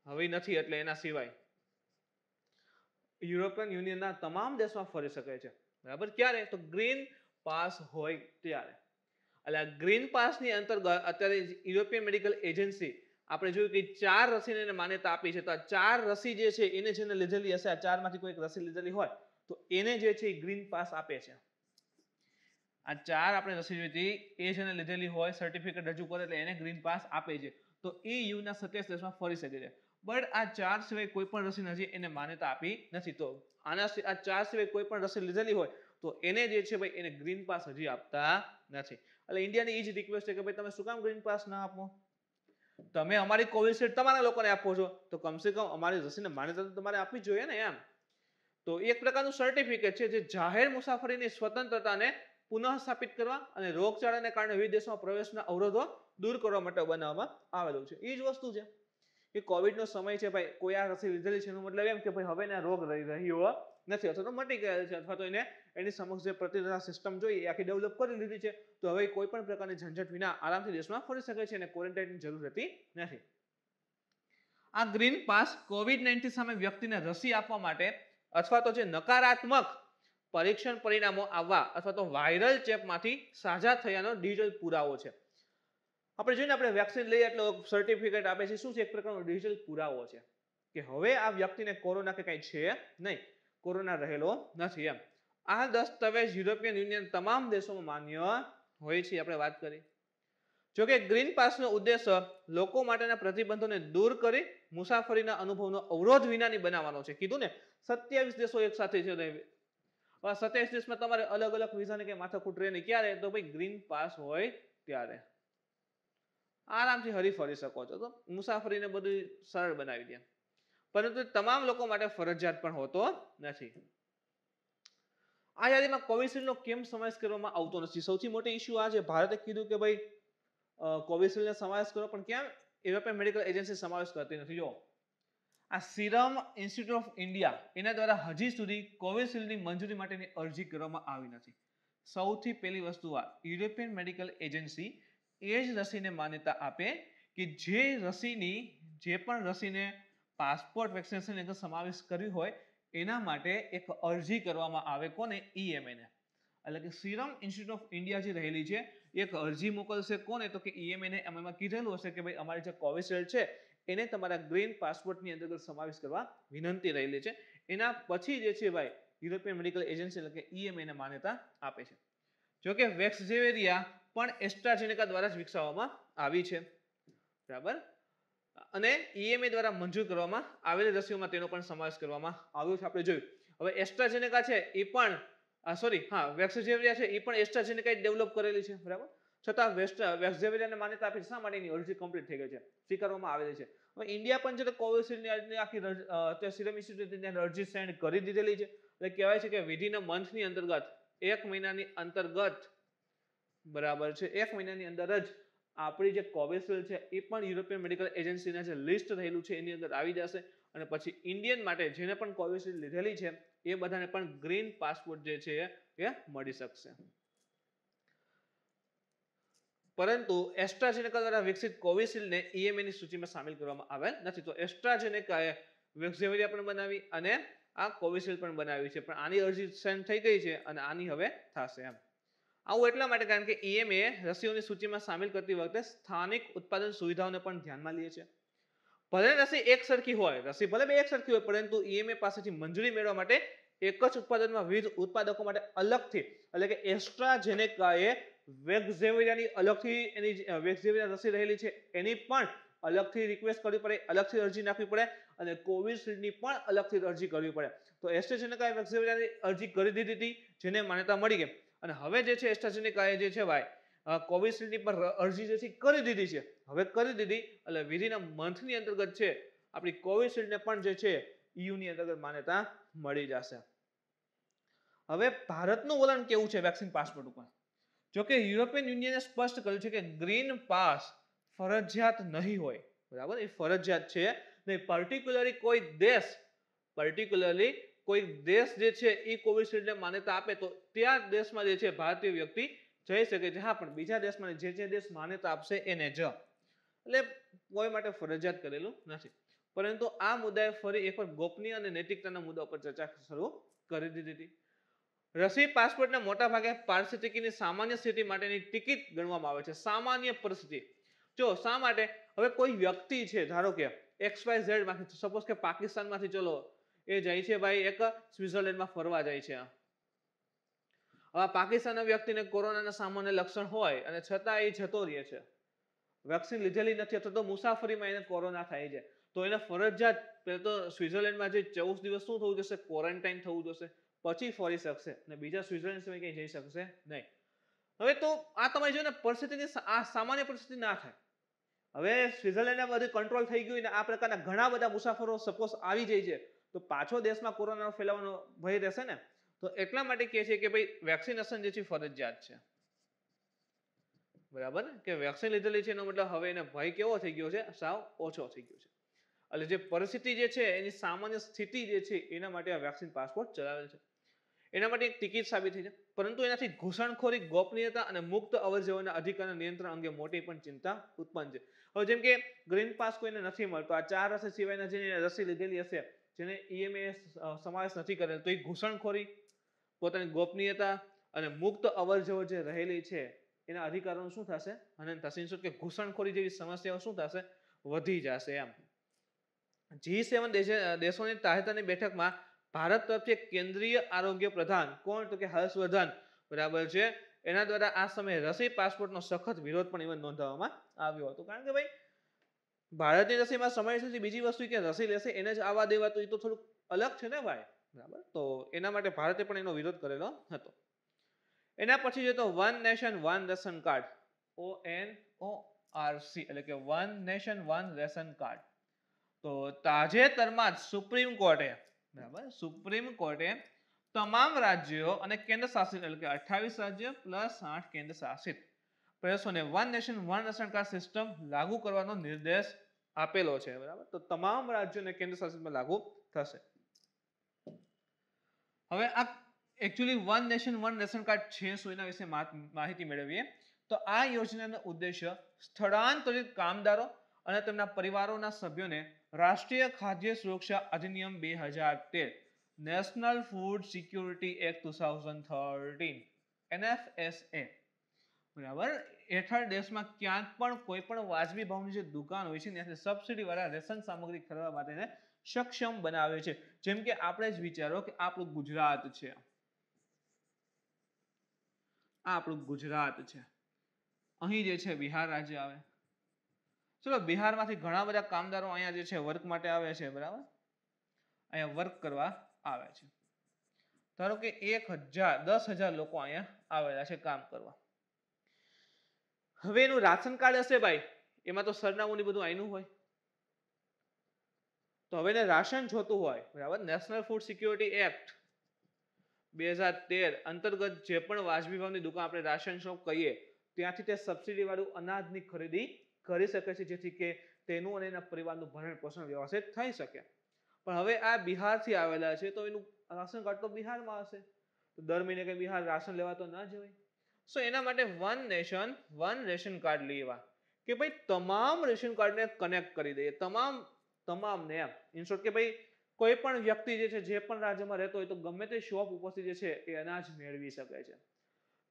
હવે નથી એટલે એના સિવાય યુરોપિયન યુનિયનના તમામ દેશમાં ફરી શકે છે બરાબર. ક્યારે? તો ગ્રીન પાસ હોય ત્યારે. એટલે આ ગ્રીન પાસની અંતર્ગત અત્યારે યુરોપિયન મેડિકલ એજન્સી આપણે જોયું કે 4 રસીને માન્યતા આપી છે. તો આ 4 રસી જે છે એને જેને લીધેલી હશે, આ 4 માંથી કોઈ એક રસી લીધેલી હોય તો એને જે છે એ ગ્રીન પાસ આપે છે. આ 4 આપણે રસી જોઈ હતી એ જેને લીધેલી હોય સર્ટિફિકેટ રજૂ કરે એટલે એને ગ્રીન પાસ આપે છે. તો એ યુના 27 દેશમાં ફરી શકે છે. બટ આ 4 સિવાય કોઈ પણ રસી હજી એને માન્યતા આપી નથી. તો આ 4 સિવાય કોઈ પણ રસી લીધેલી હોય તો એને જે છે ભાઈ એને ગ્રીન પાસ હજી આપતા નથી. એટલે ઇન્ડિયાની એ જ રિક્વેસ્ટ છે કે ભાઈ તમે શું કામ ગ્રીન પાસ ના આપો? તમે અમારી કોવિશિલ્ડ તમારા લોકોને આપો છો તો કમસે કમ અમારી રસીને માન્યતા તો તમારે આપવી જોઈએ ને એમ. તો એક પ્રકારનું સર્ટિફિકેટ છે જે જાહેર મુસાફરીની સ્વતંત્રતાને પુનઃ સ્થાપિત કરવા અને રોગચાળાને કારણે વિવિધ દેશોમાં પ્રવેશના અવરોધો દૂર કરવા માટે બનાવવામાં આવેલું છે. એ જ વસ્તુ છે કે કોવિડનો સમય છે ભાઈ, કોઈ આ રસી લીધેલી છે એનો મતલબ એમ કે ભાઈ હવે એને રોગ રહ્યો નથી અથવા તો મટી ગયેલ છે અથવા તો એને એની સમક્ષ જે પ્રતિરોધક સિસ્ટમ જોઈએ એ આખી ડેવલપ કરી લીધી છે. તો હવે કોઈ પણ પ્રકારની ઝંઝટ વિના આરામથી દેશમાં ફરી શકે છે અને ક્વોરન્ટાઇનની જરૂર રહેતી નથી. આ ગ્રીન પાસ કોવિડ-19 સામે વ્યક્તિને રસી આપવા માટે અથવા તો જે નકારાત્મક પરીક્ષણ પરિણામો આવવા અથવા તો વાયરલ ચેપમાંથી સાજા થયાનો ડિજિટલ પુરાવો છે. આપણે જોઈને આપણે વેક્સિન લઈએ એટલે સર્ટિફિકેટ આપે છે. શું છે? એક પ્રકારનો ડિજિટલ પુરાવો છે કે હવે આ વ્યક્તિને કોરોના કે કંઈ છે નહીં, કોરોના રહેલો નથી એમ. આ દસ્તાવેજ યુરોપિયન યુનિયન તમામ દેશોમાં માન્ય હોય છે. આપણે વાત કરી. જોકે ગ્રીન પાસનો ઉદ્દેશ્ય લોકો માટેના પ્રતિબંધોને દૂર કરી મુસાફરીના અનુભવનો અવરોધ વિનાની બનાવવાનો છે. કીધું ને 27 દેશો એક સાથે છે. 27 દેશમાં તમારે અલગ અલગ વિઝાને કે માથાકૂટ રહે નહીં. ક્યારે? તો ભાઈ ગ્રીન પાસ હોય ત્યારે આરામથી હરીફરી શકો છો. તો મુસાફરીને બધું સરળ બનાવી દે. પરંતુ તમામ લોકો માટે ફરજિયાત પણ હોતો નથી. આ યાદીમાં કોવિશિલ્ડનો કેમ સમાવેશ કરવામાં આવતો નથી? સૌથી મોટો ઇસ્યુ આ છે. ભારતે કીધું કે ભાઈ કોવિશિલ્ડને સમાવેશ કરો, પણ કેમ યુરોપિયન મેડિકલ એજન્સી સમાવેશ કરતી નથી? જો આ સિરમ ઇન્સ્ટિટ્યૂટ ઓફ ઇન્ડિયા એના દ્વારા હજી સુધી કોવિશિલ્ડની મંજૂરી માટેની અરજી કરવામાં આવી નથી. સૌથી પહેલી વસ્તુ આ યુરોપિયન મેડિકલ એજન્સી એ જ રસીને માન્યતા આપે કે જે રસીની જે પણ રસીને પાસપોર્ટ વેક્સિનેશન અંદર સમાવેશ કર્યું હોય એના માટે એક અરજી કરવામાં આવે. કોને? EMA. એટલે કે સિરમ ઇન્સ્ટિટ્યૂટ ઓફ ઇન્ડિયા જે રહેલી છે એક અરજી મોકલશે. કોને? તો કે EMA ને. એમાં કીધેલું હશે કે ભાઈ અમારી જે કોવિશિલ્ડ છે એને તમારા ગ્રીન પાસપોર્ટની અંતર્ગત સમાવેશ કરવા વિનંતી રહેલી છે. એના પછી જે છે ભાઈ યુરોપિયન મેડિકલ એજન્સી એટલે કે EMA ને માન્યતા આપે છે. જોકે વેક્સઝેવિયર પણ એસ્ટ્રાઝેનેકા દ્વારા જ વિકસાવવામાં આવી છે બરાબર. અને EMA દ્વારા મંજૂર કરવામાં આવેલી રસીઓમાં તેનો પણ સમાવેશ કરવામાં આવ્યો છે. આપણે જોયું. હવે એસ્ટ્રાઝેનેકા છે એ પણ વેક્સઝેવિયર છે એ પણ એસ્ટ્રાઝેનેકા ડેવલપ કરેલી છે બરાબર. છતાં વેક્સઝેવિયરને માન્યતા આપી શા માટે? એની અરજી કમ્પ્લીટ થઈ ગઈ છે, સ્વીકારવામાં આવેલી છે. હવે ઇન્ડિયા પણ છે કોવિશિલ્ડની આખી સિરમ ઇન્સ્ટિટ્યૂટની અરજી સેન્ડ કરી દીધેલી છે. એટલે કહેવાય છે કે વિધિન અ મંથની અંતર્ગત 1 મહિનાની અંતર્ગત બરાબર છે 1 મહિનાની અંદર જ આપણી જે કોવિશિલ્ડ છે એ પણ યુરોપિયન મેડિકલ એજન્સીના જે લિસ્ટ રહેલું છે એની અંદર આવી જશે. અને પછી ઇન્ડિયન માટે જેને પણ કોવિશિલ્ડ લીધેલી છે એ બધાને પણ ગ્રીન પાસપોર્ટ જે છે એ મળી શકશે. પરંતુ એસ્ટ્રાઝેનેકા દ્વારા વિકસિત કોવિશિલ્ડને EMA ની સૂચિમાં સામેલ કરવામાં આવેલ નથી. તો એસ્ટ્રાઝેનેકાએ વેક્સઝેવિયર પણ બનાવી અને આ કોવિશિલ્ડ પણ બનાવી છે, પણ આની અરજી સેન્ડ થઈ ગઈ છે અને આની હવે થશે એમ. આવું એટલા માટે કારણ કે EMA રસીઓની સૂચિમાં સામેલ કરતી વખતે સ્થાનિક ઉત્પાદન સુવિધાઓને પણ ધ્યાનમાં લે છે. ભલે રસી એક સરખી હોય, રસી ભલે બે એક સરખી હોય, પરંતુ EMA પાસેથી મંજૂરી મેળવવા માટે એક જ ઉત્પાદનમાં વિવિધ ઉત્પાદકો માટે અલગથી એટલે કે એસ્ટ્રાઝેનેકાએ વેક્સઝેવિયરની અલગથી એની વેક્સઝેવિયર રસી રહેલી છે એની પણ અલગથી રિક્વેસ્ટ કરવી પડે, અલગથી અરજી નાખવી પડે અને કોવિશિલ્ડની પણ અલગથી અરજી કરવી પડે. તો એસ્ટ્રાઝેનેકાએ વેક્સઝેવિયરની અરજી કરી દીધી હતી જેને માન્યતા મળી ગઈ. અને હવે જે છે એસ્ટ્રાઝેનેકાએ જે છે ભાઈ કોવિશિલ્ડની પર અરજી જે છે કરી દીધી છે. હવે કરી દીધી એટલે વિધિન અ મંથની અંતર્ગત છે આપણી કોવિશિલ્ડને પણ જે છે EUની અંતર્ગત માન્યતા મળી જશે. હવે ભારતનું વલણ કેવું છે વેક્સિન પાસપોર્ટ ઉપર? જો કે યુરોપિયન યુનિયને સ્પષ્ટ કર્યું છે કે ગ્રીન પાસ ફરજિયાત નહીં હોય, બરાબર, એ ફરજિયાત છે નહીં. પર્ટિક્યુલરલી કોઈ દેશ જે છે એ કોવિશિલ્ડને માન્યતા આપે તો ત્યાં દેશમાં જે છે ભારતીય વ્યક્તિ જઈ શકે છે. હા, પણ બીજા દેશમાં જે દેશ માન્યતા આપશે એને જ, એટલે કોઈ માટે ફરજિયાત કરેલું નથી. પરંતુ આ મુદ્દાએ ફરી એકવાર ગોપનીય અને નૈતિકતાના મુદ્દા પર ચર્ચા શરૂ કરી દીધી હતી. રસી પાસપોર્ટને મોટા ભાગે પારિસ્થિતિકીની સામાન્ય સ્થિતિ માટેની ટિકિટ ગણવામાં આવે છે. સામાન્ય પરિસ્થિતિ. જો શા માટે? હવે કોઈ વ્યક્તિ છે, ધારો કે XYZ માંથી, સપોઝ કે પાકિસ્તાનમાંથી ચલો એ જાય છે ભાઈ એક સ્વિટ્ઝરલેન્ડમાં ફરવા જાય છે. હવે પાકિસ્તાનના વ્યક્તિને કોરોનાના સામાન્ય લક્ષણ હોય અને છતાં એ જતો રહે છે, વેક્સિન લીધેલી નથી અથવા તો મુસાફરીમાં એને કોરોના થાય છે, તો એને ફરજિયાત પહેલા તો સ્વિટ્ઝરલેન્ડમાં જે 14 દિવસ શું થવું જશે? ક્વોરન્ટાઇન થવું જશે. પછી ફરી શકશે અને બીજા સ્વિટ્ઝરલેન્ડ સિવાય ક્યાંય જઈ શકશે નહીં. હવે તો આ તમે જો ને પરિસ્થિતિની આ સામાન્ય પરિસ્થિતિ ના થાય. હવે સ્વિટ્ઝરલેન્ડમાં બધું કંટ્રોલ થઈ ગયું ને આ પ્રકારના ઘણા બધા મુસાફરો સપોઝ આવી જાય છે તો પાછો દેશમાં કોરોનાનો ફેલાવાનો ભય રહેશે ને. તો એટલા માટે કહે છે કે ભાઈ વેક્સિનેશન જે છે ફરજિયાત છે, બરાબર, કે વેક્સિન લીધેલી છે એનો મતલબ હવે એને ભય કેવો થઈ ગયો છે? સાવ ઓછો થઈ ગયો છે. એટલે જે પરિસ્થિતિ જે છે એની સામાન્ય સ્થિતિ જે છે એના માટે આ વેક્સિન પાસપોર્ટ ચલાવેલ છે. એના માટે એક ટિકિટ સાબિત થઈ છે. પરંતુ એનાથી ઘૂસણખોરી, ગોપનીયતા અને મુક્ત અવરજવરના અધિકારના નિયંત્રણ અંગે મોટી પણ ચિંતા ઉત્પન્ન છે. હવે જેમ કે ગ્રીન પાસ કોઈને નથી મળતો, આ 4 રસી સિવાયના જેને રસી લીધેલી હશે, જેને EMA સમાવેશ નથી કરેલ, તો એ ઘૂસણખોરી, પોતાની ગોપનીયતા અને મુક્ત અવરજવર જે રહેલી છે એના અધિકારોનું શું થશે? હનન થશે. કે ઘૂસણખોરી જેવી સમસ્યાઓ શું થશે? વધી જશે એમ. G7 દેશોની તાજેતરની બેઠકમાં ભારત તરફથી કેન્દ્રીય આરોગ્ય પ્રધાન કોણ? તો કે હર્ષવર્ધન, બરાબર છે, એના દ્વારા આ સમયે રસી પાસપોર્ટનો સખત વિરોધ પણ ઇવન નોંધવામાં આવ્યો હતો. કારણ કે ભાઈ ભારતની રસીમાં સમય સુધી બીજી વસ્તુ કે રસી લેશે એને જ આવવા દેવા, તો એ તો થોડુંક અલગ છે ને ભાઈ, બરાબર. તો એના માટે ભારતે પણ એનો વિરોધ કરેલો હતો. એના પછી જો તો one nation one ration card, ONORC, એટલે કે one nation one ration card. તો તાજેતરમાં જ સુપ્રીમ કોર્ટે તમામ રાજ્યો અને કેન્દ્ર શાસિત, એટલે કે 28 રાજ્ય પ્લસ 8 કેન્દ્ર શાસિત પ્રદેશોને one nation one ration card system લાગુ કરવાનો નિર્દેશ આપેલો છે, બરાબર. તો તમામ રાજ્યો અને કેન્દ્ર શાસિતમાં લાગુ થશે. હવે આ actually one nation one ration card છે શું એના વિશે માહિતી મેળવીએ. તો આ યોજનાનો ઉદ્દેશ્ય સ્થળાંતરિત કામદારો અને તેમના પરિવારોના સભ્યોને રાષ્ટ્રીય ખાદ્ય સુરક્ષા અધિનિયમ 2013, national food security act 2013, NFSA, બરાબર, હેઠળ દેશમાં ક્યાંક પણ કોઈ પણ વાજબી ભાવની જે દુકાન હોય છે ત્યાંથી સબસિડી વાળા રેશન સામગ્રી ખરીદવા માટે સક્ષમ બનાવે છે. જેમ કે આપણે જ વિચારો કે આપણું ગુજરાત છે, અહીં જે છે બિહાર રાજ્ય આવે. ચલો, બિહારમાંથી ઘણા બધા કામદારો અહીંયા જે છે વર્ક માટે આવે છે, બરાબર, અહીંયા વર્ક કરવા આવે છે. ધારો કે 10,000 લોકો અહીંયા આવેલા છે કામ કરવા. હવે એનું રાશન કાર્ડ હશે ભાઈ, એમાં તો સરનામું બધું આઈનું હોય. તો હવે એને રાશન જોતું હોય, બરાબર, નેશનલ ફૂડ સિક્યુરિટી એક્ટ 2013 અંતર્ગત જે પણ વાજબી ભાવની દુકાન આપણે રાશન શોપ કહીએ ત્યાંથી તે સબસિડી વાળું અનાજની ખરીદી કરી શકે છે, જેથી કે તેનું અને એના પરિવારનું ભરણ પોષણ વ્યવસ્થિત થઈ શકે. પણ હવે આ બિહારથી આવેલા છે તો એનું રાશન કાર્ડ તો બિહારમાં હશે, તો દર મહિને કઈ બિહાર રાશન લેવા તો ના જવાય. સો એના માટે one nation one ration card લેવા કે ભાઈ તમામ રેશન કાર્ડને કનેક્ટ કરી દઈએ, તમામને એમ. ઇન શોર્ટ કે ભાઈ કોઈ પણ વ્યક્તિ જે છે જે પણ રાજ્યમાં રહેતો હોય તો ગમે તે શોપ ઉપરથી જે છે એ અનાજ મેળવી શકે છે.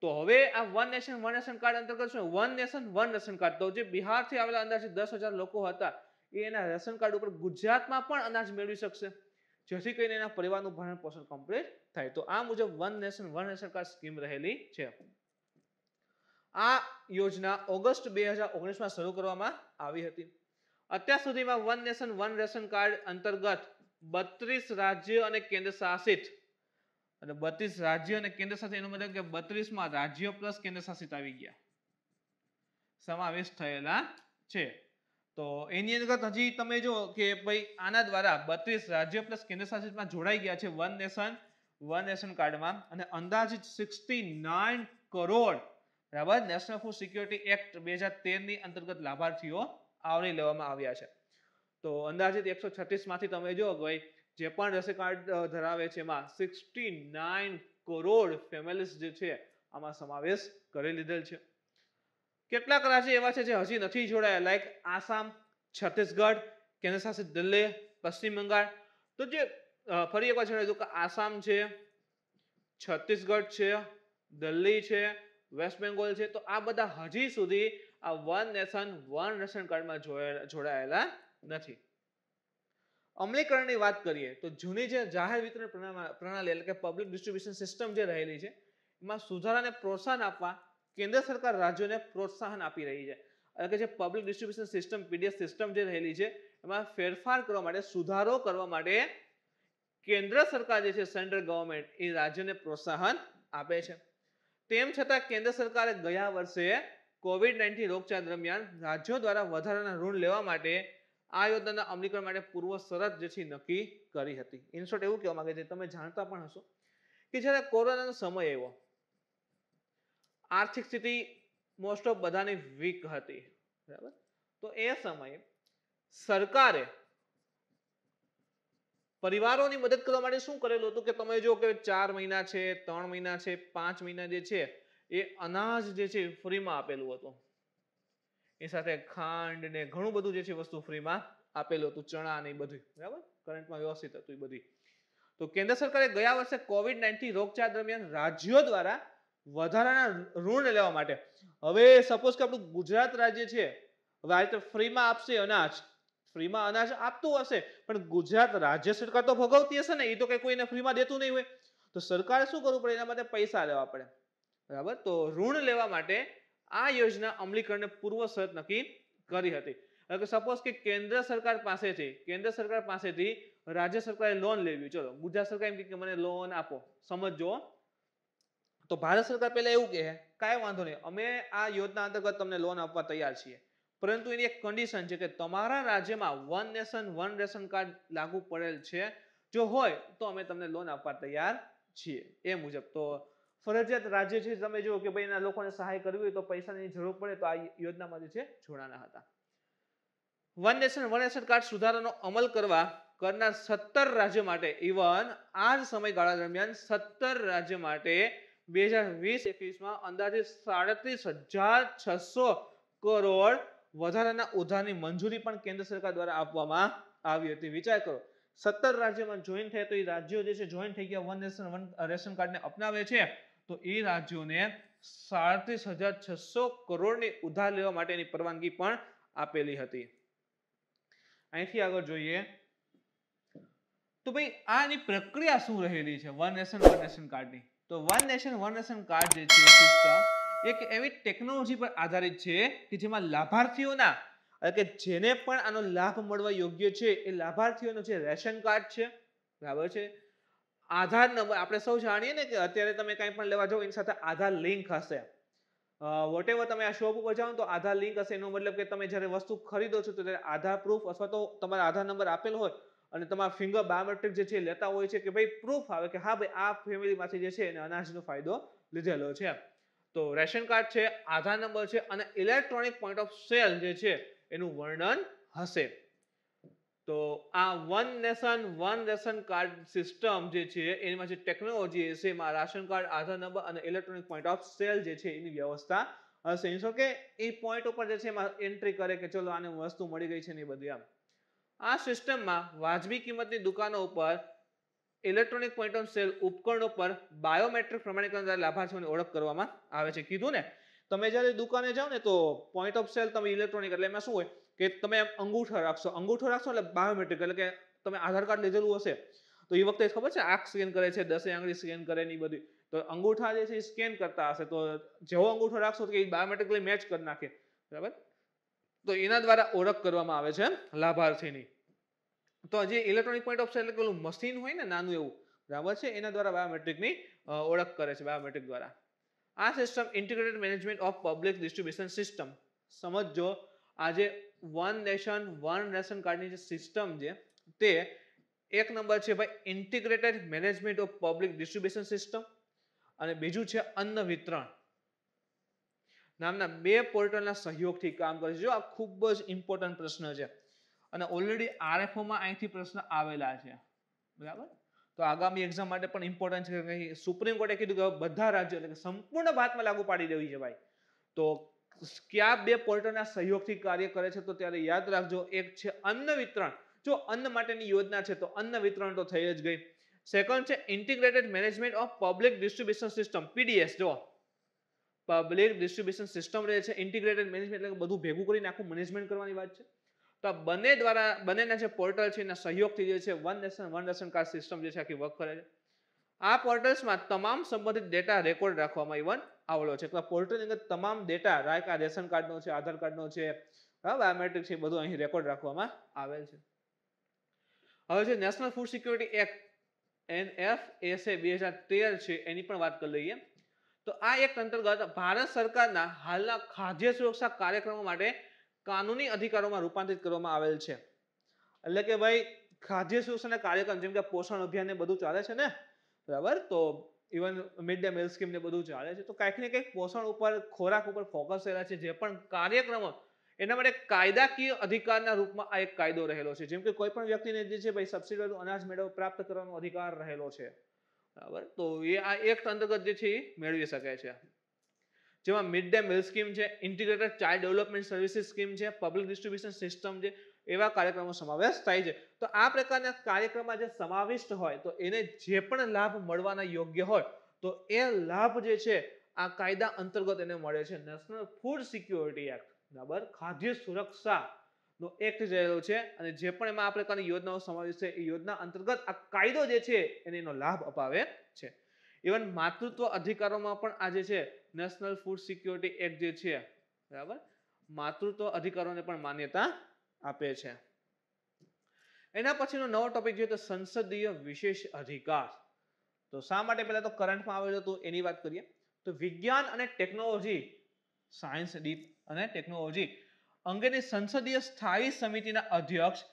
તો હવે આ one nation one ration card અંતર્ગત શું? One nation one ration card. તો જે બિહારથી આવેલા અંદાજે 10,000 લોકો હતા એ એના રેશન કાર્ડ ઉપર ગુજરાતમાં પણ અનાજ મેળવી શકશે, જેથી કરીને એના પરિવારનું ભરણ પોષણ કમ્પ્લીટ થાય. તો આ મુજબ one nation one ration card scheme રહેલી છે. આ યોજના ઓગસ્ટ 2019માં શરૂ કરવામાં આવી હતી. અત્યાર સુધીમાં one nation one ration card અંતર્ગત 32 રાજ્ય અને કેન્દ્ર શાસિત, અને 32 રાજ્ય અને કેન્દ્ર શાસિત એનો મતલબ કે 32માં રાજ્યો પ્લસ કેન્દ્ર શાસિત આવી ગયા. સમાવેશ થયેલા છે. તો એની અંતર્ગત હજી તમે જો કે ભાઈ આના દ્વારા 32 રાજ્ય પ્લસ કેન્દ્ર શાસિતમાં જોડાઈ ગયા છે વન નેશન કાર્ડમાં, અને અંદાજિત 69 કરોડ બરાબર નેશનલ ફૂડ સિક્યોરિટી એક્ટ 2013 ની અંતર્ગત લાભાર્થીઓ આવરી લેવામાં આવ્યા છે. તો અંદાજિત 136 માંથી તમે જો ભાઈ જે પણ રેશન કાર્ડ ધરાવે છે એમાં 69 કરોડ ફેમિલીઝ જે છે આમાં સમાવેશ કરી લીધેલ છે. કેટલાક રાજ્ય એવા છે જે હજી નથી જોડાયા, લાઈક આસામ, છત્તીસગઢ, કેન્દ્ર શાસિત દિલ્હી, પશ્ચિમ બંગાળ. તો જે ફરી એકવાર જણાવી દઉં કે આસામ છે, છત્તીસગઢ છે, દિલ્હી છે, વેસ્ટ બેંગોલ છે, તો આ બધા હજી સુધી આ વન નેશન વન રેશન કાર્ડમાં જોડાયેલા નથી. અમલીકરણની વાત કરીએ તો જૂની જે જાહેર વિતરણ પ્રણાલી એટલે કે પબ્લિક ડિસ્ટ્રીબ્યુશન સિસ્ટમ જે રહેલી છે એમાં સુધારાને પ્રોત્સાહન આપવા કેન્દ્ર સરકાર રાજ્યોને પ્રોત્સાહન આપી રહી છે. એટલે કે જે public distribution system PDS system જે રહેલી છે એમાં ફેરફાર કરવા માટે, સુધારો કરવા માટે કેન્દ્ર સરકાર જે છે સેન્ટ્રલ ગવર્નમેન્ટ એ રાજ્યને પ્રોત્સાહન આપે છે. તેમ છતાં કેન્દ્ર સરકારે ગયા વર્ષે કોવિડ-19 રોગચાળા દરમિયાન રાજ્યો દ્વારા વધારાના ઋણ લેવા માટે આ યોજનાના અમલીકરણ માટે પૂર્વ શરત જે છે નક્કી કરી હતી. ઇન શોર્ટ એવું કહેવા માંગે છે, તમે જાણતા પણ હશો કે જ્યારે કોરોનાનો સમય આવ્યો, આર્થિક સ્થિતિ મોસ્ટ ઓફ બધાની વીક હતી, બરાબર. તો એ સમયે સરકારે પરિવારોની મદદ કરવા માટે શું કરેલું હતું કે તમે જો કે 4 મહિના છે, 3 મહિના છે, 5 મહિના જે છે એ અનાજ જે છે ફ્રીમાં આપેલું હતું. એ સાથે ખાંડ ને ઘણું બધું જે છે વસ્તુ ફ્રીમાં આપેલું હતું, ચણા ને બધું, બરાબર, કરંટમાં વ્યવસ્થિત હતું એ બધી. તો કેન્દ્ર સરકારે ગયા વર્ષે કોવિડ-19 રોગચાળા દરમિયાન રાજ્યો દ્વારા વધારાના ઋણ લેવા માટે, હવે સપોઝ કે આપણું ગુજરાત રાજ્ય છે હવે આ રીતે ફ્રીમાં આપશે અનાજ, ફ્રીમાં અનાજ આપતું હશે પણ ગુજરાત રાજ્ય સરકાર તો ભોગવતી હશે ને, એ તો કઈ કોઈને ફ્રીમાં દેતું નહીં હોય. તો સરકારે શું કરવું પડે, એના માટે પૈસા લેવા પડે, બરાબર. તો ઋણ લેવા માટે આ યોજના અમલીકરણને પૂર્વ શરત નક્કી કરી હતી. એટલે સપોઝ કે કેન્દ્ર સરકાર પાસેથી રાજ્ય સરકારે લોન લેવી, ચલો ગુજરાત સરકાર એમ કે મને લોન આપો, સમજો. તો ભારત સરકાર પહેલા એવું કહે કાંઈ વાંધો નહીં, અમે આ યોજના અંતર્ગત તમને લોન આપવા તૈયાર છીએ, પરંતુ એની એક કન્ડિશન છે કે તમારા રાજ્યમાં one nation one ration card લાગુ પડેલ છે, જો હોય તો અમે તમને લોન આપવા તૈયાર છીએ. એ મુજબ તો ફરજિયાત રાજ્ય છે, તમે જુઓ કે ભાઈ એના લોકોને સહાય કરવી હોય તો પૈસાની જરૂર પડે તો આ યોજનામાં જે છે જોડાના હતા. One nation one ration card સુધારાનો અમલ કરનાર 17 રાજ્યો માટે, ઇવન આ જ સમયગાળા દરમિયાન 17 રાજ્ય માટે 2020-21માં અંદાજિત 37,600 કરોડ વધારાના ઉધારની મંજૂરી પણ કેન્દ્ર સરકાર દ્વારા આપવામાં આવી હતી. વિચાર કરો, 17 રાજ્યોમાં જોઈન થયા તો એ રાજ્યો જે છે જોઈન થઈ ગયા વન નેશન વન રેશન કાર્ડને અપનાવે છે, તો એ રાજ્યોને 37,600 કરોડની ઉધાર લેવા માટેની પરવાનગી પણ આપેલી હતી. અહીંથી આગળ જોઈએ તો ભાઈ આની પ્રક્રિયા શું રહેલી છે વન નેશન કાર્ડની. તો one nation one ration card જે છે સિસ્ટમ એક એવી ટેકનોલોજી પર આધારિત છે કે જેમાં લાભાર્થીઓના, એટલે કે જેને પણ આનો લાભ મળવા યોગ્ય છે એ લાભાર્થીઓનો જે રેશન કાર્ડ છે, બરાબર છે, આધાર નંબર, આપણે સૌ જાણીએ ને કે અત્યારે તમે કંઈ પણ લેવા જાઓ એની સાથે આધાર લિંક હશે. વોટેવર તમે આ શોપ ઉપર જાઓ તો આધાર લિંક હશે, એનો મતલબ કે તમે જ્યારે વસ્તુ ખરીદો છો તો ત્યારે આધાર પ્રૂફ અથવા તો તમારા આધાર નંબર આપેલો હોય અને તમારા ફિંગર બાયોમેટ્રિક જે છે લેતા હોય છે કે ભાઈ પ્રૂફ આવે કે હા ભાઈ આ ફેમિલીમાંથી જે છે એને અનાજનો ફાયદો લીધેલો છે. તો રેશન કાર્ડ છે, આધાર નંબર છે અને ઇલેક્ટ્રોનિક પોઈન્ટ ઓફ સેલ જે છે એનું વર્ણન હશે. તો આ one nation one ration card system જે છે એમાં જે ટેકનોલોજી છે એમાં રાશન કાર્ડ, આધાર નંબર અને ઇલેક્ટ્રોનિક પોઈન્ટ ઓફ સેલ જે છે એની વ્યવસ્થા હશે. ઈન કે એ પોઈન્ટ ઉપર જે છે એમાં એન્ટ્રી કરે કે ચલો આને વસ્તુ મળી ગઈ છે ને એ બધી. આમ આ સિસ્ટમમાં વાજબી કિંમતની દુકાનો ઉપર ઇલેક્ટ્રોનિક પોઈન્ટ ઓફ સેલ ઉપકરણો પર બાયોમેટ્રિક પ્રમાણીકરણ દ્વારા લાભાર્થીઓની ઓળખ કરવામાં આવે છે. કીધું ને, તમે જ્યારે દુકાને જાઓ ને તો પોઈન્ટ ઓફ સેલ તમે ઇલેક્ટ્રોનિક એટલે એમાં શું હોય કે તમે અંગૂઠો રાખશો એટલે બાયોમેટ્રિક, એટલે કે તમે આધાર કાર્ડ લીધેલું હશે તો એ વખતે ખબર છે આંખ સ્કેન કરે છે, 10 આંગળી સ્કેન કરે ને એ બધી, તો અંગૂઠા જે છે એ સ્કેન કરતા હશે, તો જેવો અંગૂઠો રાખશો તો એ બાયોમેટ્રિકલી મેચ કરી નાખે, બરાબર. તો એના દ્વારા ઓળખ કરવામાં આવે છે લાભાર્થીની. તો જે ઇલેક્ટ્રોનિક પોઈન્ટ ઓફ સેલ એટલે પેલું મશીન હોય ને નાનું એવું, બરાબર છે, એના દ્વારા બાયોમેટ્રિકની ઓળખ કરે છે બાયોમેટ્રિક દ્વારા. આ system integrated management of public distribution system સમજો આજે વન નેશન વન રેશન કાર્ડની જે સિસ્ટમ છે તે એક નંબર છે ભાઈ integrated management of public distribution system અને બીજું છે અન્ન વિતરણ નામના બે પોર્ટલના સહયોગથી કામ કરે છે. જો આ ખૂબ જ ઇમ્પોર્ટન્ટ પ્રશ્ન છે અને ઓલરેડી આરએફઓમાં અહીંથી પ્રશ્ન આવેલા છે બરાબર. તો આગામી એક્ઝામ માટે પણ ઇમ્પોર્ટન્ટ છે કે સુપ્રીમ કોર્ટે કીધું કે બધા રાજ્યો એટલે કે સંપૂર્ણ ભારતમાં લાગુ પાડી દેવી છે ભાઈ. તો કયા બે પોર્ટલના સહયોગથી કાર્ય કરે છે તો ત્યારે યાદ રાખજો એક છે અન્ન વિતરણ. જો અન્ન માટેની યોજના છે તો અન્ન વિતરણ તો થઈ જ ગઈ. સેકન્ડ છે integrated management of public distribution system PDS. જો પબ્લિક ડિસ્ટ્રીબ્યુશન સિસ્ટમ રહે છે ઇન્ટિગ્રેટેડ મેનેજમેન્ટ એટલે બધું ભેગું કરીને આખું મેનેજમેન્ટ કરવાની વાત છે. તો આ બંને દ્વારા બંનેના જે પોર્ટલ છે એના સહયોગથી જે છે one nation one ration card system જે છે આખી વર્ક કરે છે. આ પોર્ટલ્સમાં તમામ સંબંધિત ડેટા રેકોર્ડ રાખવામાં ઇવન આવેલો છે. તો પોર્ટલની અંદર તમામ ડેટા લાઈક આ રેશન કાર્ડનો છે આધાર કાર્ડનો છે બાયોમેટ્રિક છે બધું અહીં રેકોર્ડ રાખવામાં આવેલ છે. હવે જે national food security act NFSA 2013 છે એની પણ વાત કરી લઈએ. તો આ એક્ટ અંતર્ગત ભારત સરકારના હાલના ખાદ્ય સુરક્ષા કાર્યક્રમો માટે કાનૂની અધિકારોમાં રૂપાંતરિત કરવામાં આવેલ છે. એટલે કે ભાઈ ખાદ્ય સુરક્ષાના કાર્યક્રમ જેમ કે પોષણ અભિયાન ને બધું ચાલે છે ને બરાબર. તો even mid day meal scheme ને બધું ચાલે છે. તો કંઈક ને કંઈક પોષણ ઉપર ખોરાક ઉપર ફોકસ થયેલા છે. જે પણ કાર્યક્રમો એના માટે કાયદાકીય અધિકારના રૂપમાં આ એક કાયદો રહેલો છે. જેમ કે કોઈ પણ વ્યક્તિને જે છે ભાઈ સબસિડીવાળું અનાજ પ્રાપ્ત કરવાનો અધિકાર રહેલો છે બરાબર. તો એ આ એક્ટ અંતર્ગત જે છે એ મેળવી શકે છે. જેમાં મિડ ડે મીલ સ્કીમ છે integrated child development services scheme છે પબ્લિક ડિસ્ટ્રીબ્યુશન સિસ્ટમ છે એવા કાર્યક્રમો સમાવેશ થાય છે. તો આ પ્રકારના કાર્યક્રમમાં જે સમાવિષ્ટ હોય તો એને જે પણ લાભ મળવાના યોગ્ય હોય તો એ લાભ જે છે આ કાયદા અંતર્ગત એને મળે છે. નેશનલ ફૂડ સિક્યોરિટી એક્ટ બરાબર ખાદ્ય સુરક્ષા નો એક્ટ રહેલો છે અને જે પણ એમાં આ પ્રકારની યોજનાઓ સમાવેશ છે એ યોજના અંતર્ગત આ કાયદો જે છે એને એનો લાભ અપાવે છે. ઇવન માતૃત્વ અધિકારોમાં પણ આ જે છે નેશનલ ફૂડ સિક્યોરિટી એક્ટ જે છે બરાબર માતૃત્વ અધિકારોને પણ માન્યતા આપે છે. એના પછીનો નવો ટોપિક જોઈએ તો સંસદીય વિશેષ અધિકાર. તો શા માટે પહેલા તો કરંટમાં આવેલું હતું એની વાત કરીએ. તો વિજ્ઞાન અને ટેકનોલોજી સાયન્સ ડીપ અને ટેકનોલોજી અંગેની સંસદીય સ્થાયી સમિતિના અધ્યક્ષ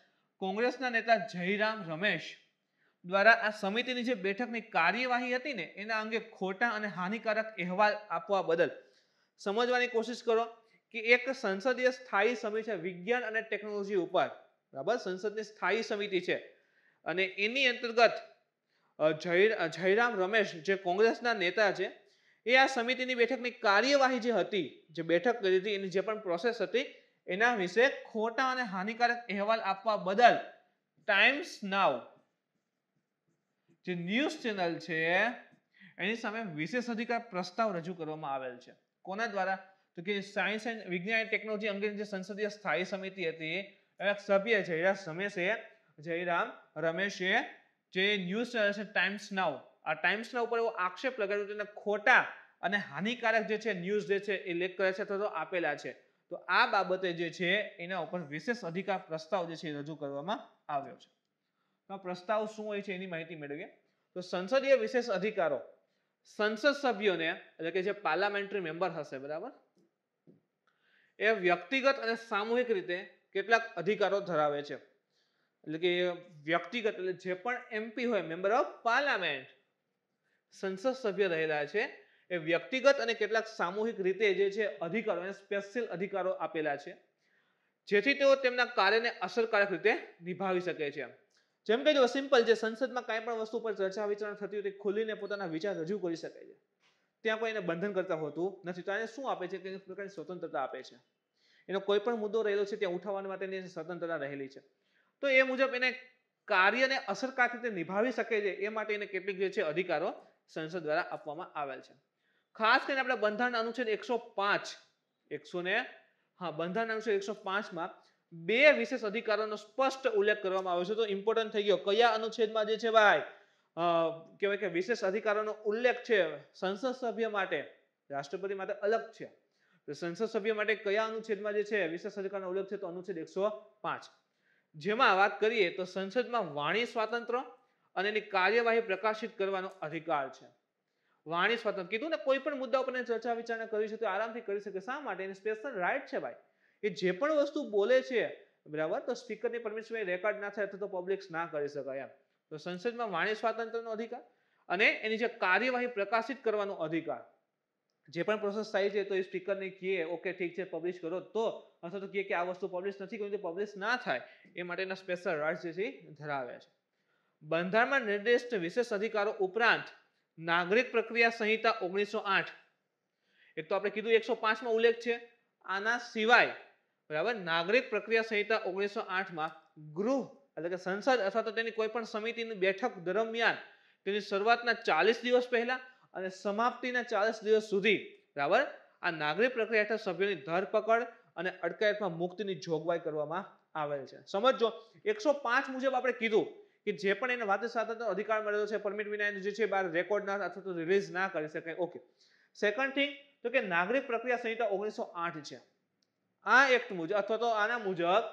કોંગ્રેસના નેતા જયરામ રમેશ દ્વારા આ સમિતિની જે બેઠકની કાર્યવાહી હતી ને એના અંગે ખોટા અને હાનિકારક અહેવાલ આપવા બદલ સમજવાની કોશિશ કરો કે એક સંસદીય સ્થાયી સમિતિ છે વિજ્ઞાન અને ટેકનોલોજી ઉપર બરાબર સંસદની સ્થાયી સમિતિ છે અને એની અંતર્ગત જયરામ રમેશ જે કોંગ્રેસના નેતા છે એ આ સમિતિની બેઠકની કાર્યવાહી જે હતી જે બેઠક કરી હતી એની જે પણ પ્રોસેસ હતી એના વિશે ખોટા અને હાનિકારક અહેવાલ આપવા બદલ ટાઈમ્સ નાવ જે ન્યૂઝ ચેનલ છે એની સામે વિશેષ અધિકાર પ્રસ્તાવ રજૂ કરવામાં આવેલ છે. કોના દ્વારા તો કે સાયન્સ એન્ડ વિજ્ઞાન અને ટેકનોલોજી અંગેની જે સંસદીય સ્થાયી સમિતિ હતી એના સભ્ય જયરામ રમેશે જે ન્યૂઝ ચેનલ છે ટાઈમ્સ નાવ આ ટાઈમ્સ નાવ ઉપર એવો આક્ષેપ લગાવ્યો તેને ખોટા અને હાનિકારક જે છે ન્યૂઝ જે છે એ લેખ કરે છે અથવા તો આપેલા છે. તો આ બાબતે જે છે એના ઉપર વિશેષ અધિકાર પ્રસ્તાવ જે છે એ રજૂ કરવામાં આવ્યો છે. તો પ્રસ્તાવ શું હોય છે એની માહિતી મેળવીએ. તો સંસદીય વિશેષ અધિકારો સંસદ સભ્યોને એટલે કે જે પાર્લામેન્ટરી મેમ્બર હશે બરાબર એ વ્યક્તિગત અને સામૂહિક રીતે કેટલાક અધિકારો ધરાવે છે. એટલે કે વ્યક્તિગત એટલે જે પણ એમપી હોય મેમ્બર ઓફ પાર્લામેન્ટ સંસદ સભ્ય રહેલા છે એ વ્યક્તિગત અને કેટલાક સામૂહિક રીતે જે છે અધિકારો અને સ્પેશિયલ અધિકારો આપેલા છે જેથી તેઓ તેમના કાર્યને અસરકારક રીતે નિભાવી શકે છે. જેમ કે જો સિમ્પલ જે સંસદમાં કાંઈ પણ વસ્તુ પર ચર્ચા વિચારણા થતી હોય તે ખુલીને પોતાના વિચાર રજૂ કરી શકે છે. ત્યાં કોઈ એને બંધન કરતા હોતું નથી. તો એને શું આપે છે કે એક પ્રકારની સ્વતંત્રતા આપે છે. એનો કોઈ પણ મુદ્દો રહેલો છે ત્યાં ઉઠાવવા માટેની સ્વતંત્રતા રહેલી છે. તો એ મુજબ એને કાર્યને અસરકારક રીતે નિભાવી શકે છે એ માટે એને કેટલીક જે છે અધિકારો સંસદ દ્વારા આપવામાં આવેલ છે. ખાસ કરીને આપણે બંધારણ અનુચ્છેદ 105 બંધારણ અનુચ્છેદ 105 બે વિશેષ અધિકારોનો સ્પષ્ટ ઉલ્લેખ કરવામાં આવ્યો છે. તો ઇમ્પોર્ટન્ટ થઈ ગયો કયા અનુચ્છેદમાં જે છે ભાઈ કહેવાય કે વિશેષ અધિકારોનો ઉલ્લેખ છે સંસદ સભ્ય માટે રાષ્ટ્રપતિ માટે અલગ છે. તો સંસદ સભ્ય માટે કયા અનુચ્છેદમાં જે છે વિશેષ અધિકારનો ઉલ્લેખ છે તો અનુચ્છેદ 105 જેમાં વાત કરીએ તો સંસદમાં વાણી સ્વાતંત્ર્ય અને એની કાર્યવાહી પ્રકાશિત કરવાનો અધિકાર છે. વાણી સ્વાતંત્ર્ય કીધું ને, કોઈ પણ મુદ્દા ઉપર ચર્ચા વિચારણા કરી છે તો આરામથી કરી શકે. શા માટે? એની સ્પેશિયલ રાઈટ છે ભાઈ. એ જે પણ વસ્તુ બોલે છે બરાબર, તો સ્પીકરની પરમિશન રેકોર્ડ ના થાય અથવા તો પબ્લિશ ના કરી શકાય એમ. તો સંસદમાં વાણી સ્વાતંત્ર્યનો અધિકાર અને એની જે કાર્યવાહી પ્રકાશિત કરવાનો અધિકાર, જે પણ પ્રોસેસ થાય છે તો એ સ્પીકરને કહે ઓકે ઠીક છે પબ્લિશ કરો તો, અથવા તો કહે કે આ વસ્તુ પબ્લિશ નથી કરવી તો પબ્લિશ ના થાય, એ માટેના સ્પેશિયલ રાઇટ્સ જે છે ધરાવે છે. બંધારણમાં નિર્દિષ્ટ વિશેષ અધિકારો ઉપરાંત નાગરિક પ્રક્રિયા સંહિતા 1908, એક તો આપણે કીધું 105 માં ઉલ્લેખ છે. આના સિવાય બરાબર નાગરિક પ્રક્રિયા સંહિતા 1908 માં ગૃહ એટલે કે સંસદ અથવા તો તેની કોઈ પણ સમિતિની બેઠક દરમિયાન તેની શરૂઆતના 40 દિવસ પહેલા અને સમાપ્તિના 40 દિવસ સુધી બરાબર આ નાગરિક પ્રક્રિયા હેઠળ સભ્યોની ધરપકડ અને અટકાયતમાં મુક્તિની જોગવાઈ કરવામાં આવેલ છે. સમજો 105 મુજબ આપણે કીધું કે જે પણ એને વાત સાથે અધિકાર મળેલો છે પરમિટ વિના જે છે બહાર રેકોર્ડ ના અથવા તો રિલીઝ ના કરી શકાય. ઓકે. સેકન્ડ થિંગ તો કે નાગરિક પ્રક્રિયા સંહિતા 1908 છે. આ એક્ટ મુજબ અથવા તો આના મુજબ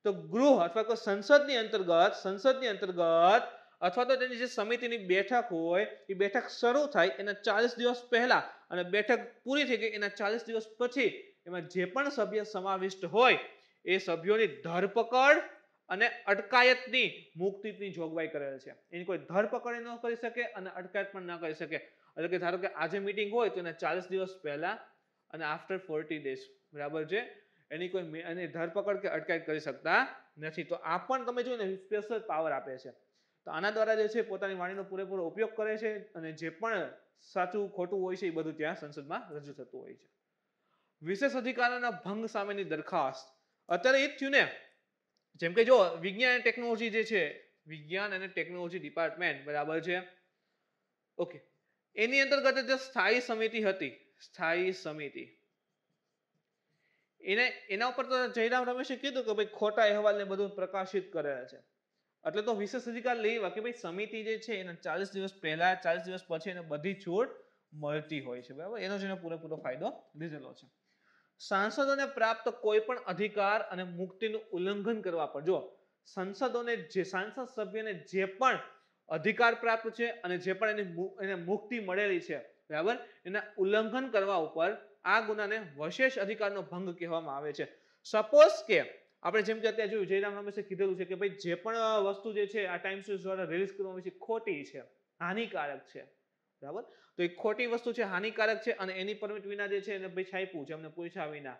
તો ગૃહ અથવા તો સંસદની અંતર્ગત અથવા તો તેની જે સમિતિની બેઠક હોય એ બેઠક શરૂ થાય એના 40 દિવસ પહેલા અને બેઠક પૂરી થઈ ગઈ એના 40 દિવસ પછી એમાં જે પણ સભ્ય સમાવિષ્ટ હોય એ સભ્યોની ધરપકડ અને અટકાયતની મુક્તિની જોગવાઈ કરેલ છે. એની કોઈ ધરપકડ ન કરી શકે અને અટકાયત પણ ન કરી શકે. એટલે કે ધારો કે આજે મીટિંગ હોય તો એના 40 દિવસ પહેલા અને આફ્ટર 40 ડેઝ બરાબર છે એની કોઈ એની ધરપકડ કે અટકાયત કરી શકતા નથી. તો આ પણ તમે જોયું ને સ્પેશિયલ પાવર આપે છે. તો આના દ્વારા જે છે પોતાની વાણીનો પૂરેપૂરો ઉપયોગ કરે છે અને જે પણ સાચું ખોટું હોય છે એ બધું ત્યાં સંસદમાં રજૂ થતું હોય છે. વિશેષ અધિકારોના ભંગ સામેની દરખાસ્ત અત્યારે એ જ થયું ને, જેમ કે જો વિજ્ઞાન અને ટેકનોલોજી જે છે વિજ્ઞાન અને ટેકનોલોજી ડિપાર્ટમેન્ટ બરાબર છે ઓકે, એની અંતર્ગત જે સ્થાયી સમિતિ હતી સ્થાયી સમિતિ એના ઉપર તો જયરામ રમેશે કીધું કે ભાઈ ખોટા અહેવાલને બધું પ્રકાશિત કરેલા છે. એટલે તો વિશેષ અધિકાર લેવા કે ભાઈ સમિતિ જે છે એના 40 દિવસ પહેલા 40 દિવસ પછી એને બધી છૂટ મળતી હોય છે બરાબર. એનો જ એને પૂરેપૂરો ફાયદો લીધેલો છે. સાંસદોને પ્રાપ્ત કોઈ પણ અધિકાર અને મુક્તિનું ઉલ્લંઘન કરવા પર જો સંસદોને જે સાંસદ સભ્યને જે પણ અધિકાર પ્રાપ્ત છે અને જે પણ એને મુક્તિ મળેલી છે બરાબર એના ઉલ્લંઘન કરવા ઉપર આ ગુનાને વિશેષ અધિકારનો ભંગ કહેવામાં આવે છે. સપોઝ કે આપણે જેમ કે અત્યારે જોયું જયરામ રમેશે કીધેલું છે કે ભાઈ જે પણ વસ્તુ જે છે આ ટાઈમ્સ ન્યૂઝ દ્વારા રિલીઝ કરવામાં આવી છે ખોટી છે, હાનિકારક છે બરાબર. તો એ ખોટી વસ્તુ છે, હાનિકારક છે અને એની પરમિટ વિના જે છે એને ભાઈ છાપ્યું છે અમને પૂછ્યા વિના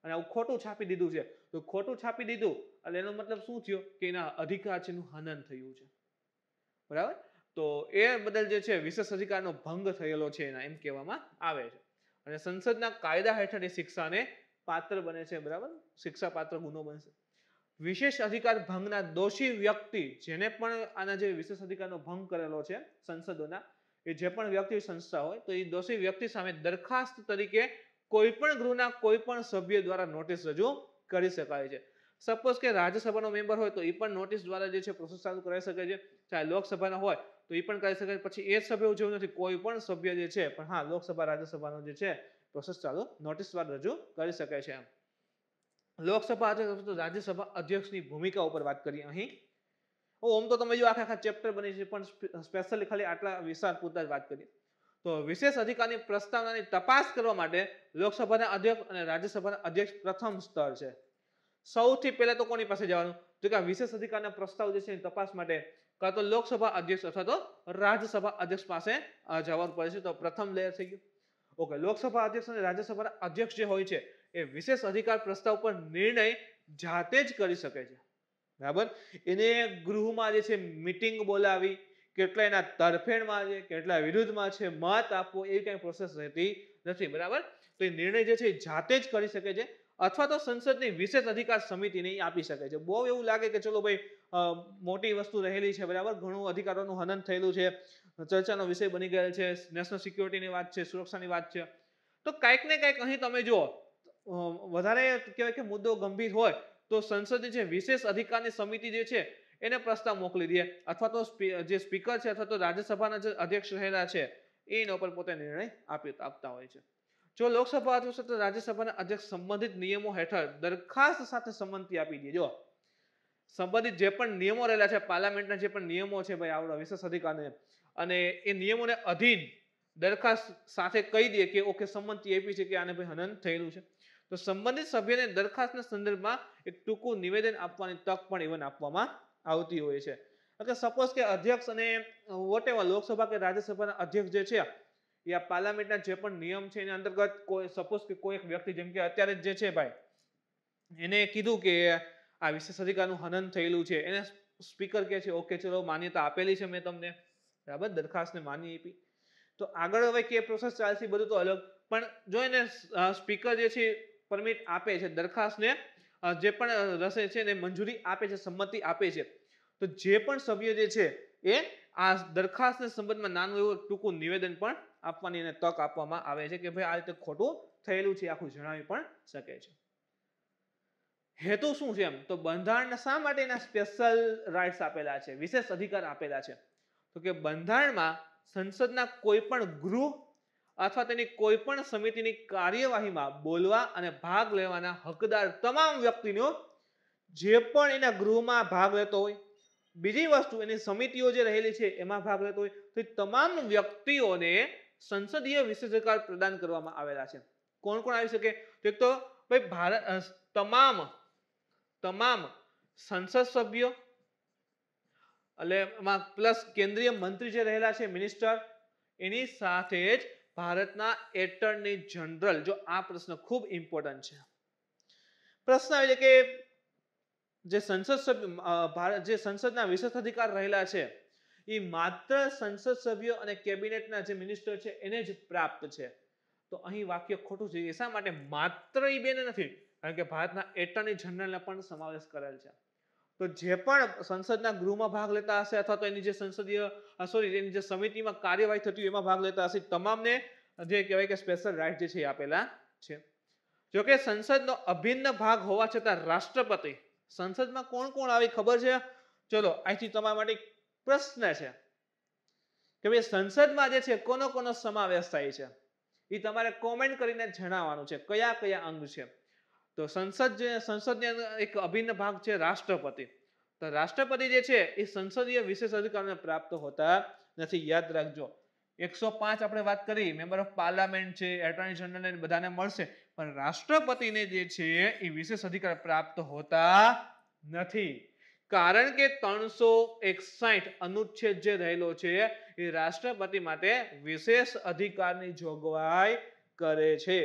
અને આવું ખોટું છાપી દીધું છે. તો ખોટું છાપી દીધું એટલે એનો મતલબ શું થયો કે એના અધિકાર છે એનું હનન થયું છે બરાબર. તો એ બદલ જે છે વિશેષ અધિકારનો ભંગ થયેલો છે એના એમ કહેવામાં આવે છે. અને સંસદના કાયદા હેઠળ એ શિક્ષાને પાત્ર બને છે બરાબર, શિક્ષા પાત્ર ગુનો બનશે. વિશેષ અધિકાર ભંગના દોષી વ્યક્તિ જેને પણ આના જે વિશેષ અધિકારનો ભંગ કરેલો છે સંસદોના એ જે પણ વ્યક્તિ સંસ્થા હોય તો એ દોષી વ્યક્તિ સામે દરખાસ્ત તરીકે કોઈ પણ ગૃહના કોઈ પણ સભ્ય દ્વારા નોટિસ રજૂ કરી શકાય છે. સપોઝ કે રાજ્યસભાનો મેમ્બર હોય તો એ પણ નોટિસ દ્વારા જે છે પ્રોસેસ ચાલુ કરાવી શકે છે. ચાહે લોકસભાના હોય તો એ પણ કરી શકે. પછી એ સભ્ય જેવું નથી, કોઈ પણ સભ્ય જે છે પણ હા લોકસભા રાજ્યસભાનો જે છે પ્રોસેસ ચાલુ નોટિસ દ્વારા રજૂ કરી શકાય છે. લોકસભા અધ્યક્ષ રાજ્યસભા અધ્યક્ષની ભૂમિકા ઉપર વાત કરીએ અહીં. ઓમ તો તમે જો આખા ચેપ્ટર બની છે પણ સ્પેશિયલી ખાલી આટલા વિસ્તાર પૂરતા જ વાત કરીએ. તો વિશેષ અધિકારની પ્રસ્તાવનાની તપાસ કરવા માટે લોકસભાના અધ્યક્ષ અને રાજ્યસભાના અધ્યક્ષ પ્રથમ સ્તર છે. સૌથી પહેલા તો કોની પાસે જવાનું તો કે વિશેષ અધિકારના પ્રસ્તાવ જે છે તપાસ માટે કાં તો લોકસભા અધ્યક્ષ અથવા તો રાજ્યસભા અધ્યક્ષ પાસે જવાનું પડે છે. તો પ્રથમ લેયર થઈ ગયું. ઓકે, લોકસભા અધ્યક્ષ અને રાજ્યસભાના અધ્યક્ષ જે હોય છે એ વિશેષ અધિકાર પ્રસ્તાવ પર નિર્ણય જાતે જ કરી શકે છે બરાબર. એને ગૃહમાં જે છે મીટિંગ બોલાવી કેટલા એના તરફેણમાં છે કેટલા વિરુદ્ધમાં છે મત આપવો એ કઈ પ્રોસેસ રહેતી નથી બરાબર. તો એ નિર્ણય જે છે જાતે જ કરી શકે છે અથવા તો સંસદની વિશેષ અધિકાર સમિતિને આપી શકે છે. બહુ એવું લાગે કે ચલો ભાઈ મોટી વસ્તુ રહેલી છે બરાબર, ઘણું અધિકારોનું હનન થયેલું છે, ચર્ચાનો વિષય બની ગયેલ છે, નેશનલ સિક્યોરિટીની વાત છે, સુરક્ષાની વાત છે, તો કંઈક ને કંઈક અહીં તમે જુઓ વધારે કહેવાય કે મુદ્દો ગંભીર હોય તો સંસદની જે વિશેષ અધિકારની સમિતિ જે છે એને પ્રસ્તાવ મોકલી દે અથવા તો જે સ્પીકર છે અથવા તો રાજ્યસભાના જે અધ્યક્ષ રહેલા છે એના ઉપર પોતે નિર્ણય આપતા હોય છે. જો લોકસભા અધ્યક્ષ અથવા રાજ્યસભાના અધ્યક્ષ સંબંધિત નિયમો હેઠળ દરખાસ્ત સાથે સંમતિ આપી દે, જો સંબંધિત જે પણ નિયમો રહેલા છે પાર્લામેન્ટના જે પણ નિયમો છે ભાઈ આવડા વિશેષ અધિકારને અને એ નિયમોને અધીન દરખાસ્ત સાથે કહી દે કે ઓકે સંમતિ આપી છે કે આને ભાઈ હનન થયેલું છે, તો સંબંધિત સભ્યને દરખાસ્તના સંદર્ભમાં એક ટૂંકું નિવેદન આપવાની તક પણ ઇવન આપવામાં આવતી હોય છે. એટલે સપોઝ કે અધ્યક્ષ અને વોટેવર લોકસભા કે રાજ્યસભાના અધ્યક્ષ જે છે એ આ પાર્લામેન્ટના જે પણ નિયમ છે એના અંતર્ગત કોઈ સપોઝ કે કોઈ એક વ્યક્તિ જેમ કે અત્યારે જે છે ભાઈ એને કીધું કે આ વિશેષ અધિકારનું હનન થયેલું છે, એને સ્પીકર કહે છે ઓકે ચલો માન્યતા આપેલી છે મેં તમને, બરાબર, દરખાસ્તને માની આપી. તો આગળ હવે કે પ્રોસેસ ચાલશે બધું તો અલગ, પણ જો એને સ્પીકર જે છે પરમિટ આપે છે, દરખાસ્તને જે પણ રસે છે એને મંજૂરી આપે છે, સંમતિ આપે છે, તો જે પણ સભ્ય જે છે એ આ દરખાસ્તના સંબંધમાં નાનું એવું ટૂંકું નિવેદન પણ આપવાની એને તક આપવામાં આવે છે કે ભાઈ આ રીતે ખોટું થયેલું છે આખું જણાવી પણ શકે છે. હેતુ શું છે એમ તો બંધારણના શા માટે એના સ્પેશિયલ રાઇટ્સ આપેલા છે, વિશેષ અધિકાર આપેલા છે, તો કે બંધારણમાં સંસદના કોઈ પણ ગૃહ અથવા તેની કોઈ પણ સમિતિની કાર્યવાહીમાં બોલવા અને ભાગ લેવાના હકદાર તમામ વ્યક્તિનો જે પણ એના ગૃહમાં ભાગ લેતો હોય, બીજી વસ્તુ એની સમિતિઓ જે રહેલી છે એમાં ભાગ લેતો હોય, તો તમામ વ્યક્તિઓને સંસદીય વિશેષાધિકાર પ્રદાન કરવામાં આવેલા છે. કોણ કોણ આવી શકે? તો એક તો ભાઈ ભારત તમામ સંસદ સભ્યો, એટલે એમાં પ્લસ કેન્દ્રીય મંત્રી જે રહેલા છે મિનિસ્ટર, એની સાથે જ ભારતના એટર્ની જનરલ. જો આ પ્રશ્ન ખૂબ ઇમ્પોર્ટન્ટ છે. પ્રશ્ન આવે છે કે જે સંસદ સભ્ય જે સંસદના વિશેષ અધિકાર રહેલા છે એ માત્ર સંસદ સભ્યો અને કેબિનેટના જે મિનિસ્ટર છે એને જ પ્રાપ્ત છે. તો અહીં વાક્ય ખોટું છે. શા માટે? માત્ર એ બેને નથી, કારણ કે ભારતના એટર્ની જનરલને પણ સમાવેશ કરેલ છે. તો જે પણ સંસદના ગૃહમાં ભાગ લેતા હશે અથવા તો એની જે એની જે સમિતિમાં કાર્યવાહી થતી હોય એમાં ભાગ લેતા હશે, તમામને જે કહેવાય કે સ્પેશિયલ રાઇટ જે છે એ આપેલા છે. જોકે સંસદનો અભિન્ન ભાગ હોવા છતાં રાષ્ટ્રપતિ, સંસદમાં કોણ કોણ આવી ખબર છે? ચલો અહીંથી તમારા માટે પ્રશ્ન છે કે ભાઈ સંસદમાં જે છે કોનો કોનો સમાવેશ થાય છે, એ તમારે કોમેન્ટ કરીને જણાવવાનું છે કયા કયા અંગ છે. તો સંસદની એક અભિન્ન ભાગ છે રાષ્ટ્રપતિ. તો રાષ્ટ્રપતિ જે છે એ સંસદીય વિશેષ અધિકારને પ્રાપ્ત હોતા નથી. યાદ રાખજો, 105 આપણે વાત કરી, મેમ્બર ઓફ પાર્લામેન્ટ છે, એટર્ની જનરલ બધાને મળશે, પણ રાષ્ટ્રપતિને જે છે એ વિશેષ અધિકાર પ્રાપ્ત હોતા નથી. કારણ કે 361 અનુચ્છેદ જે રહેલો છે એ રાષ્ટ્રપતિ માટે વિશેષ અધિકારની જોગવાઈ કરે છે.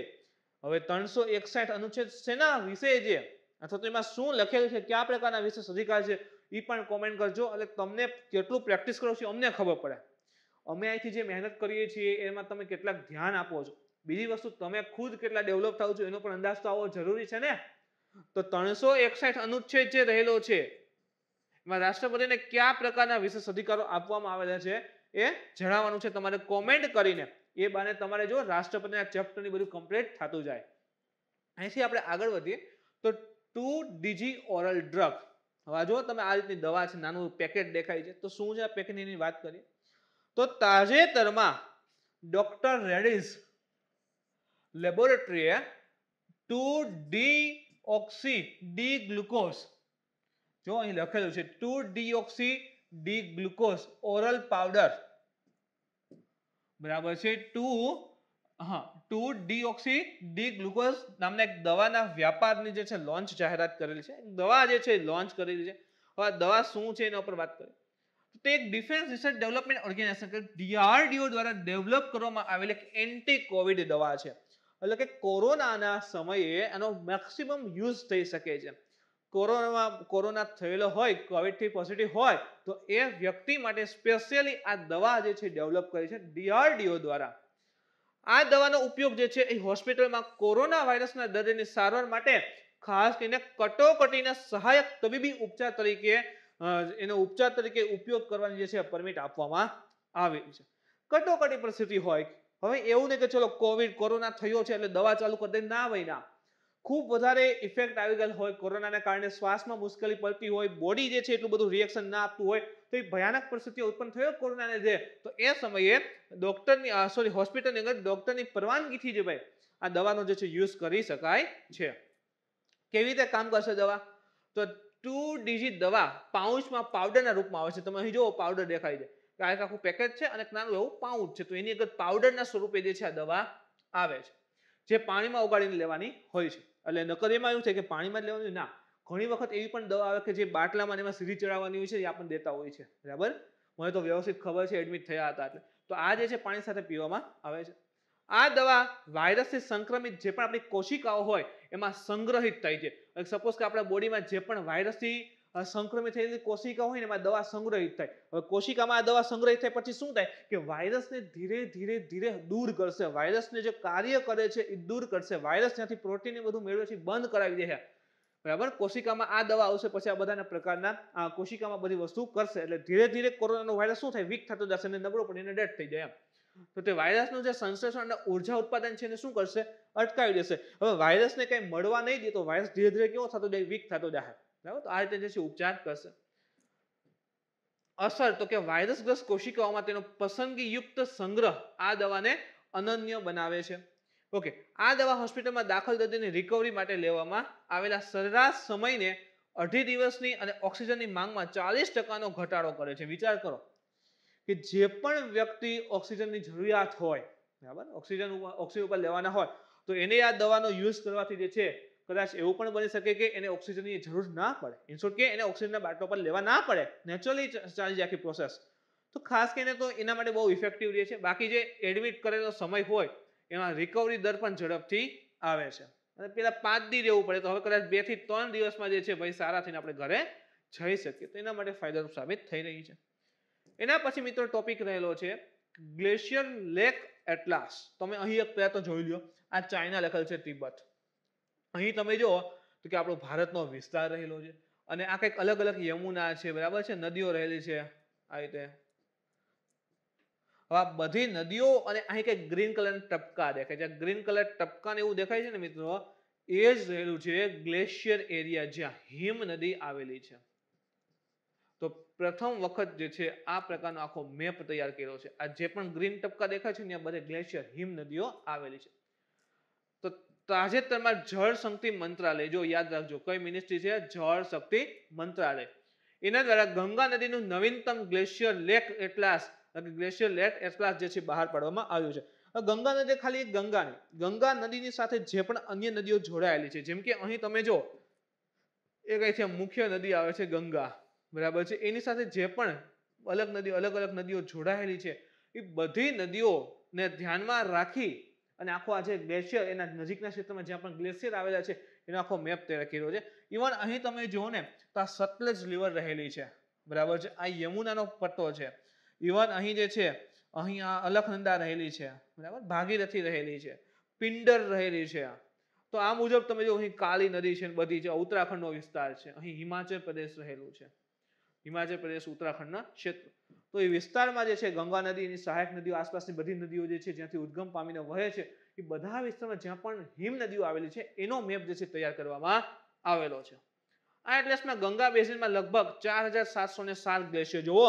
હવે 361 અનુચ્છેદ શેના વિશે છે અથવા તો એમાં શું લખેલું છે, કયા પ્રકારના વિશેષ અધિકાર છે એ પણ કોમેન્ટ કરજો. એટલે તમને કેટલું પ્રેક્ટિસ કરો છો અમને ખબર પડે. અમે અહીંથી જે મહેનત કરીએ છીએ એમાં તમે કેટલાક ધ્યાન આપો છો. બીજી વસ્તુ તમે ખુદ કેટલા ડેવલપ થાવ છો એનો પણ અંદાજ તો આવવો જરૂરી છે ને. તો 361 અનુચ્છેદ જે રહેલો છે એમાં રાષ્ટ્રપતિને કયા પ્રકારના વિશેષ અધિકારો આપવામાં આવેલા છે એ જણાવવાનું છે તમારે કોમેન્ટ કરીને. એ બાને તમારે જો રાષ્ટ્રપતિના ચેપ્ટરની બધું કમ્પ્લીટ થતું જાય. અહીંથી આપણે આગળ વધીએ તો 2DG ઓરલ ડ્રગ. હવે જો તમે આ રીતની દવા છે, નાનું પેકેટ દેખાય છે, તો શું છે આ પેકેટની વાત કરીએ તો તાજેતરમાં ડોક્ટર રેડિસ લેબોરેટરીએ 2-deoxy ડી ગ્લુકોઝ, જો અહીં લખેલું છે 2-deoxy D glucose oral powder, બરાબર છે, 2-deoxy ડી ગ્લુકોઝ નામના એક દવાના વ્યાપારની જે છે લોન્ચ જાહેરાત કરેલી છે. દવા જે છે લોન્ચ કરેલી છે. હવે દવા શું છે એના ઉપર વાત કરીએ તો એક ડિફેન્સ રિસર્ચ ડેવલપમેન્ટ ઓર્ગેનાઇઝેશન કે DRDO દ્વારા ડેવલપ કરવામાં આવેલી એક એન્ટી કોવિડ દવા છે. એટલે કે કોરોનાના સમયે એનો મેક્સિમમ યુઝ થઈ શકે છે. કોરોના થયેલો હોય, કોવિડથી પોઝિટિવ હોય તો એ વ્યક્તિ માટે સ્પેશિયલી આ દવા જે છે ડેવલપ કરી છે DRDO દ્વારા. આ દવાનો ઉપયોગ જે છે એ હોસ્પિટલમાં કોરોના વાયરસના દર્દીની સારવાર માટે ખાસ કરીને કટોકટીના સહાયક તબીબી ઉપચાર તરીકે ઉપયોગ કરવાની જે છે પરમિટ આપવામાં આવી છે. કટોકટી પરિસ્થિતિ હોય, હવે એવું નહીં કે ચલો કોરોના થયો છે એટલે દવા ચાલુ કરી દે, ના ભાઈ ના. ખૂબ વધારે ઇફેક્ટ આવી ગયેલ હોય, કોરોનાને કારણે શ્વાસમાં મુશ્કેલી પડતી હોય, બોડી જે છે એટલું બધું રિએક્શન ના આપતું હોય, તો એ ભયાનક પરિસ્થિતિ ઉત્પન્ન થયો કોરોનાને લીધે, તો એ સમયે હોસ્પિટલની અંદર ડોક્ટરની પરવાનગીથી જે ભાઈ આ દવાનો જે છે યુઝ કરી શકાય છે. કેવી રીતે કામ કરશે દવા? તો 2DG દવા પાઉચમાં પાવડરના રૂપમાં આવે છે. તમે અહીં જુઓ પાવડર દેખાય છે. કે આ એક આખું પેકેજ છે અને એક નાનું એવું પાઉચ છે, તો એની અંદર પાવડરના સ્વરૂપે જે છે આ દવા આવે છે, જે પાણીમાં ઓગાળીને લેવાની હોય છે. એટલે નકર એમાં એવું છે કે પાણીમાં જ લેવાની ના, ઘણી વખત એવી પણ દવા આવે કે જે બાટલામાં એમાં સીધી ચડાવવાની હોય છે, એ આપણને દેતા હોય છે, બરાબર. મને તો વ્યવસ્થિત ખબર છે, એડમિટ થયા હતા એટલે. તો આ જે છે પાણી સાથે પીવામાં આવે છે. આ દવા વાયરસથી સંક્રમિત જે પણ આપણી કોશિકાઓ હોય એમાં સંગ્રહિત થાય છે. સપોઝ કે આપણા બોડીમાં જે પણ વાયરસથી સંક્રમિત થયેલી કોશિકા હોય ને એમાં દવા સંગ્રહિત થાય. હવે કોશિકામાં આ દવા સંગ્રહિત થાય પછી શું થાય કે વાયરસને ધીરે ધીરે ધીરે દૂર કરશે. વાયરસને જે કાર્ય કરે છે એ દૂર કરશે. વાયરસ ત્યાંથી પ્રોટીન એ બધું મેળવે છે બંધ કરાવી દે છે, બરાબર. કોશિકામાં આ દવા આવશે પછી આ બધાના પ્રકારના કોશિકામાં બધી વસ્તુ કરશે, એટલે ધીરે ધીરે કોરોનાનો વાયરસ શું થાય, વીક થતો જશે અને નબળો પડીને ડેડ થઈ જાય એમ. તો તે વાયરસનું જે સંશ્લેષણ અને ઉર્જા ઉત્પાદન છે એને શું કરશે, અટકાવી દેશે. હવે વાયરસને કંઈ મળવા નહીં દે તો વાયરસ ધીરે ધીરે કેવો થતો જાય, વીક થતો જાય, બરાબર. તો આ રીતે જે છે ઉપચાર કરશે. અસર તો કે વાયરસગ્રસ્ત કોશિકાઓમાં તેનો પસંદગીયુક્ત સંગ્રહ આ દવાને અનન્ય બનાવે છે. ઓકે, આ દવા હોસ્પિટલમાં દાખલ દર્દીની રિકવરી માટે લેવામાં આવેલા સરેરાશ સમયને 2.5 દિવસની અને ઓક્સિજનની માંગમાં 40% ઘટાડો કરે છે. વિચાર કરો કે જે પણ વ્યક્તિ ઓક્સિજનની જરૂરિયાત હોય, બરાબર, ઓક્સિજન ઉપર લેવાના હોય તો એને આ દવાનો યુઝ કરવાથી જે છે કદાચ એવું પણ બની શકે કે એને ઓક્સિજનની જરૂર ના પડે, ઇનશોર્ટ કે એને ઓક્સિજનના બાટલો પર લેવા ના પડે, નેચરલી ચાલી જાય આખી પ્રોસેસ. તો ખાસ કરીને તો એના માટે બહુ ઇફેક્ટિવ રહે છે. બાકી જે એડમિટ કરેલો સમય હોય એમાં રિકવરી દર પણ ઝડપથી આવે છે. અને પેલા 5 દી રહેવું પડે તો હવે કદાચ 2 થી 3 દિવસમાં જે છે ભાઈ સારા થઈને આપણે ઘરે જઈ શકીએ. તો એના માટે ફાયદારૂપ સાબિત થઈ રહી છે. એના પછી મિત્રો ટોપિક રહેલો છે ગ્લેશિયર લેક એટલાસ. તમે અહીં એક પહેલા તો જોઈ લો, આ ચાઇના લખેલ છે, તિબેટ. અહીં તમે જો તો કે આપણો ભારતનો વિસ્તાર રહેલો છે અને આ કંઈક અલગ અલગ યમુના છે, બરાબર છે, નદીઓ રહેલી છે આ રીતે. હવે આ બધી નદીઓ અને અહીં કંઈક ગ્રીન કલર ટપકા દેખાય છે. ગ્રીન કલર ટપકા ને એવું દેખાય છે ને મિત્રો, એ જ રહેલું છે ગ્લેશિયર એરિયા, જ્યાં હિમ નદી આવેલી છે. તો પ્રથમ વખત જે છે આ પ્રકારનો આખો મેપ તૈયાર કર્યો છે. આ જે પણ ગ્રીન ટપકા દેખાય છે ત્યાં બધે ગ્લેશિયર હિમ નદીઓ આવેલી છે. તો તાજેતરમાં જળ શક્તિ મંત્રાલય, જો યાદ રાખજો કઈ મિનિસ્ટ્રી છે, જળ શક્તિ મંત્રાલય, એના દ્વારા ગંગા નદીનું નવીનતમ glacier lake atlas, glacier lake atlas જે છે બહાર પાડવામાં આવ્યું છે. ગંગા નદી ખાલી ગંગા નહીં, ગંગા નદીની સાથે જે પણ અન્ય નદીઓ જોડાયેલી છે, જેમ કે અહીં તમે જો એ કઈ છે મુખ્ય નદી આવે છે ગંગા, બરાબર છે, એની સાથે જે પણ અલગ અલગ નદીઓ જોડાયેલી છે એ બધી નદીઓને ધ્યાનમાં રાખી અને આખો આ જે ગ્લેશિયર એના નજીકના ક્ષેત્રમાં જ્યાં પણ ગ્લેશિયર આવેલા છે એનો આખો મેપ તૈયાર કર્યો છે. ઇવન અહીં તમે જુઓ ને તો આ સતલજ રિવર રહેલી છે, બરાબર છે, આ યમુનાનો પટ્ટો છે, ઇવન અહીં જે છે અહીં આ અલખનંદા રહેલી છે, બરાબર, ભાગીરથી રહેલી છે, પિંડર રહેલી છે. તો આ મુજબ તમે જો અહીં કાલી નદી છે, બધી છે, ઉત્તરાખંડનો વિસ્તાર છે, અહીં હિમાચલ પ્રદેશ રહેલું છે, હિમાચલ પ્રદેશ ઉત્તરાખંડના ક્ષેત્ર. તો એ વિસ્તારમાં જે છે ગંગા નદી, એની સહાયક નદીઓ, આસપાસની બધી નદીઓ જે છે જ્યાંથી ઉદ્ગમ પામીને વહે છે, એ બધા વિસ્તારમાં જ્યાં પણ હિમ નદીઓ આવેલી છે એનો મેપ જે છે તૈયાર કરવામાં આવેલો છે. આ એટલાસમાં ગંગા બેઝિનમાં લગભગ 4707 ગ્લેશિયર. જુઓ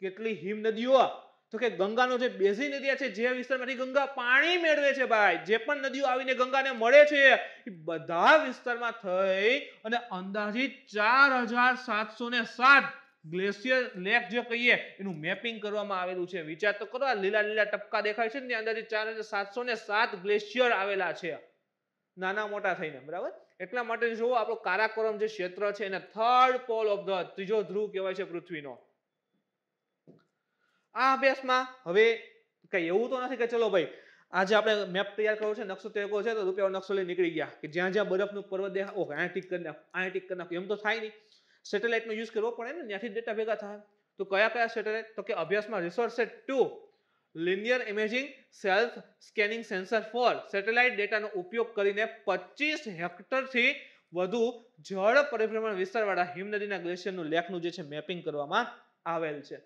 કેટલી હિમ નદીઓ. તો કે ગંગાનો જે બેઝિન એરિયા છે, જે વિસ્તારમાંથી ગંગા પાણી મેળવે છે ભાઈ, જે પણ નદીઓ આવીને ગંગાને મળે છે એ બધા વિસ્તારમાં થઈ અને અંદાજિત 4707 ગ્લેશિયર લેક જે કહીએ એનું મેપિંગ કરવામાં આવેલું છે. વિચાર તો કરો, આ લીલા લીલા ટપકા દેખાય છે ને અંદાજિત 4707 ગ્લેશિયર આવેલા છે, નાના મોટા થઈને, બરાબર. એટલા માટે જુઓ આપણો કારાકોરમ જે ક્ષેત્ર છે એને થર્ડ પોલ ઓફ ધ, ત્રીજો ધ્રુવ કહેવાય છે પૃથ્વીનો. આ અભ્યાસમાં હવે કઈ એવું તો નથી કે ચલો ભાઈ આજે આપણે મેપ તૈયાર કરવો છે, નકશો તૈયાર કરવો છે તો રૂપિયા નકશો લઈ નીકળી ગયા કે જ્યાં જ્યાં બરફનું પર્વત દેખાય ઓકે અહીંયા ટીક કરી નાખ, અહીંયા ટીક કરી નાખ, એમ તો થાય નહીં. સેટેલાઇટનો યુઝ કરવો પડે ને, ત્યાંથી ડેટા ભેગા થાય. તો કયા કયા સેટેલાઇટ, તો કે અભ્યાસમાં Resourcesat 2 linear imaging self scanning sensor for satellite ડેટાનો ઉપયોગ કરીને 25 હેક્ટરથી વધુ જળ પરિભ્રમણ વિસ્તારવાળા હિમનદીના ગ્લેશિયરનું લેકનું જે છે મેપિંગ કરવામાં આવેલ છે.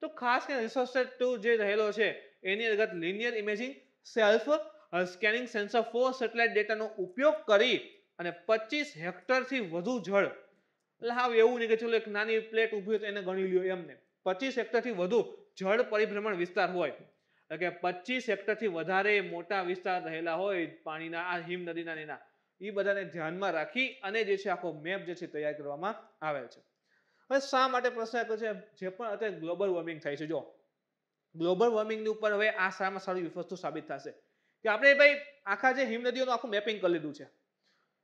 તો ખાસ કરીને રિસોર્સેટ 2 જે રહેલો છે એની અંતર્ગત linear imaging self scanning sensor for satellite ડેટાનો ઉપયોગ કરી અને 25 હેક્ટરથી વધુ જળ, એટલે હા એવું નહીં કે ચલો એક નાની પ્લેટ ઊભી હોય તો એને ગણી લ્યો, એમને 25 હેક્ટરથી વધુ જળ પરિભ્રમણ વિસ્તાર હોય, એટલે કે 25 હેક્ટરથી વધારે મોટા વિસ્તાર રહેલા હોય પાણીના, આ હિમ નદીના એના, એ બધાને ધ્યાનમાં રાખી અને જે છે આખો મેપ જે છે તૈયાર કરવામાં આવેલ છે. હવે શા માટે પ્રશ્ન છે જે પણ અત્યારે ગ્લોબલ વોર્મિંગ થાય છે, જો ગ્લોબલ વોર્મિંગની ઉપર હવે આ સારામાં સારી વસ્તુ સાબિત થશે કે આપણે ભાઈ આખા જે હિમનદીઓનું આખું મેપિંગ કરી લીધું છે.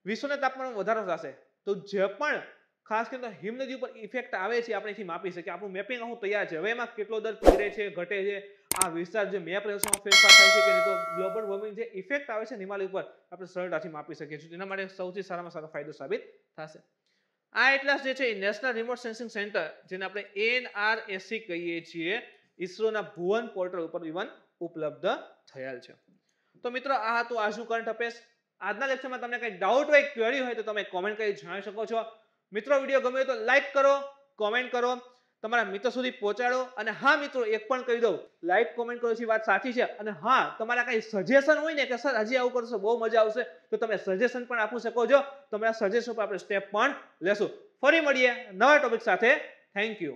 વિશ્વના તાપમાનમાં વધારો થશે તો જે પણ ખાસ કરીને હિમનદી ઉપર ઇફેક્ટ આવે છે આપણે અહીંથી માપી શકીએ. આપણું મેપિંગ આખું તૈયાર છે. હવે એમાં કેટલો દર પીગળે છે, ઘટે છે, આ વિસ્તાર જે મેપ રેશોમાં ફેરફાર થાય છે કે નહીં, તો ગ્લોબલ વોર્મિંગ જે ઇફેક્ટ આવે છે હિમાલય ઉપર આપણે સરળતાથી માપી શકીએ છીએ. તેના માટે સૌથી સારામાં સારો ફાયદો સાબિત થશે. આ એટલા જે છે નેશનલ રિમોટ સેન્સિંગ સેન્ટર, જેને આપણે NRSC કહીએ છીએ, ઇસરોના ભુવન પોર્ટલ ઉપર ઇવન ઉપલબ્ધ થયેલ છે. તો મિત્રો આ હતું આજનું કરંટ અફેર્સ. આજના લેક્ચરમાં તમને કંઈ ડાઉટ હોય, ક્વેરી હોય તો તમે કોમેન્ટ કરી જણાવી શકો છો. મિત્રો વિડીયો ગમે તો લાઈક કરો, કોમેન્ટ કરો, તમારા મિત્રો સુધી પહોંચાડો. અને હા મિત્રો, એક પણ કહી દઉં, લાઈક કોમેન્ટ કરો છે વાત સાચી છે. અને હા, તમારા કંઈ સજેશન હોય ને કે સર હજી આવું કરશો બહુ મજા આવશે, તો તમે સજેશન પણ આપી શકો છો. તમારા સજેશન પર આપણે સ્ટેપ પણ લેશું. ફરી મળીએ નવા ટોપિક સાથે. Thank you.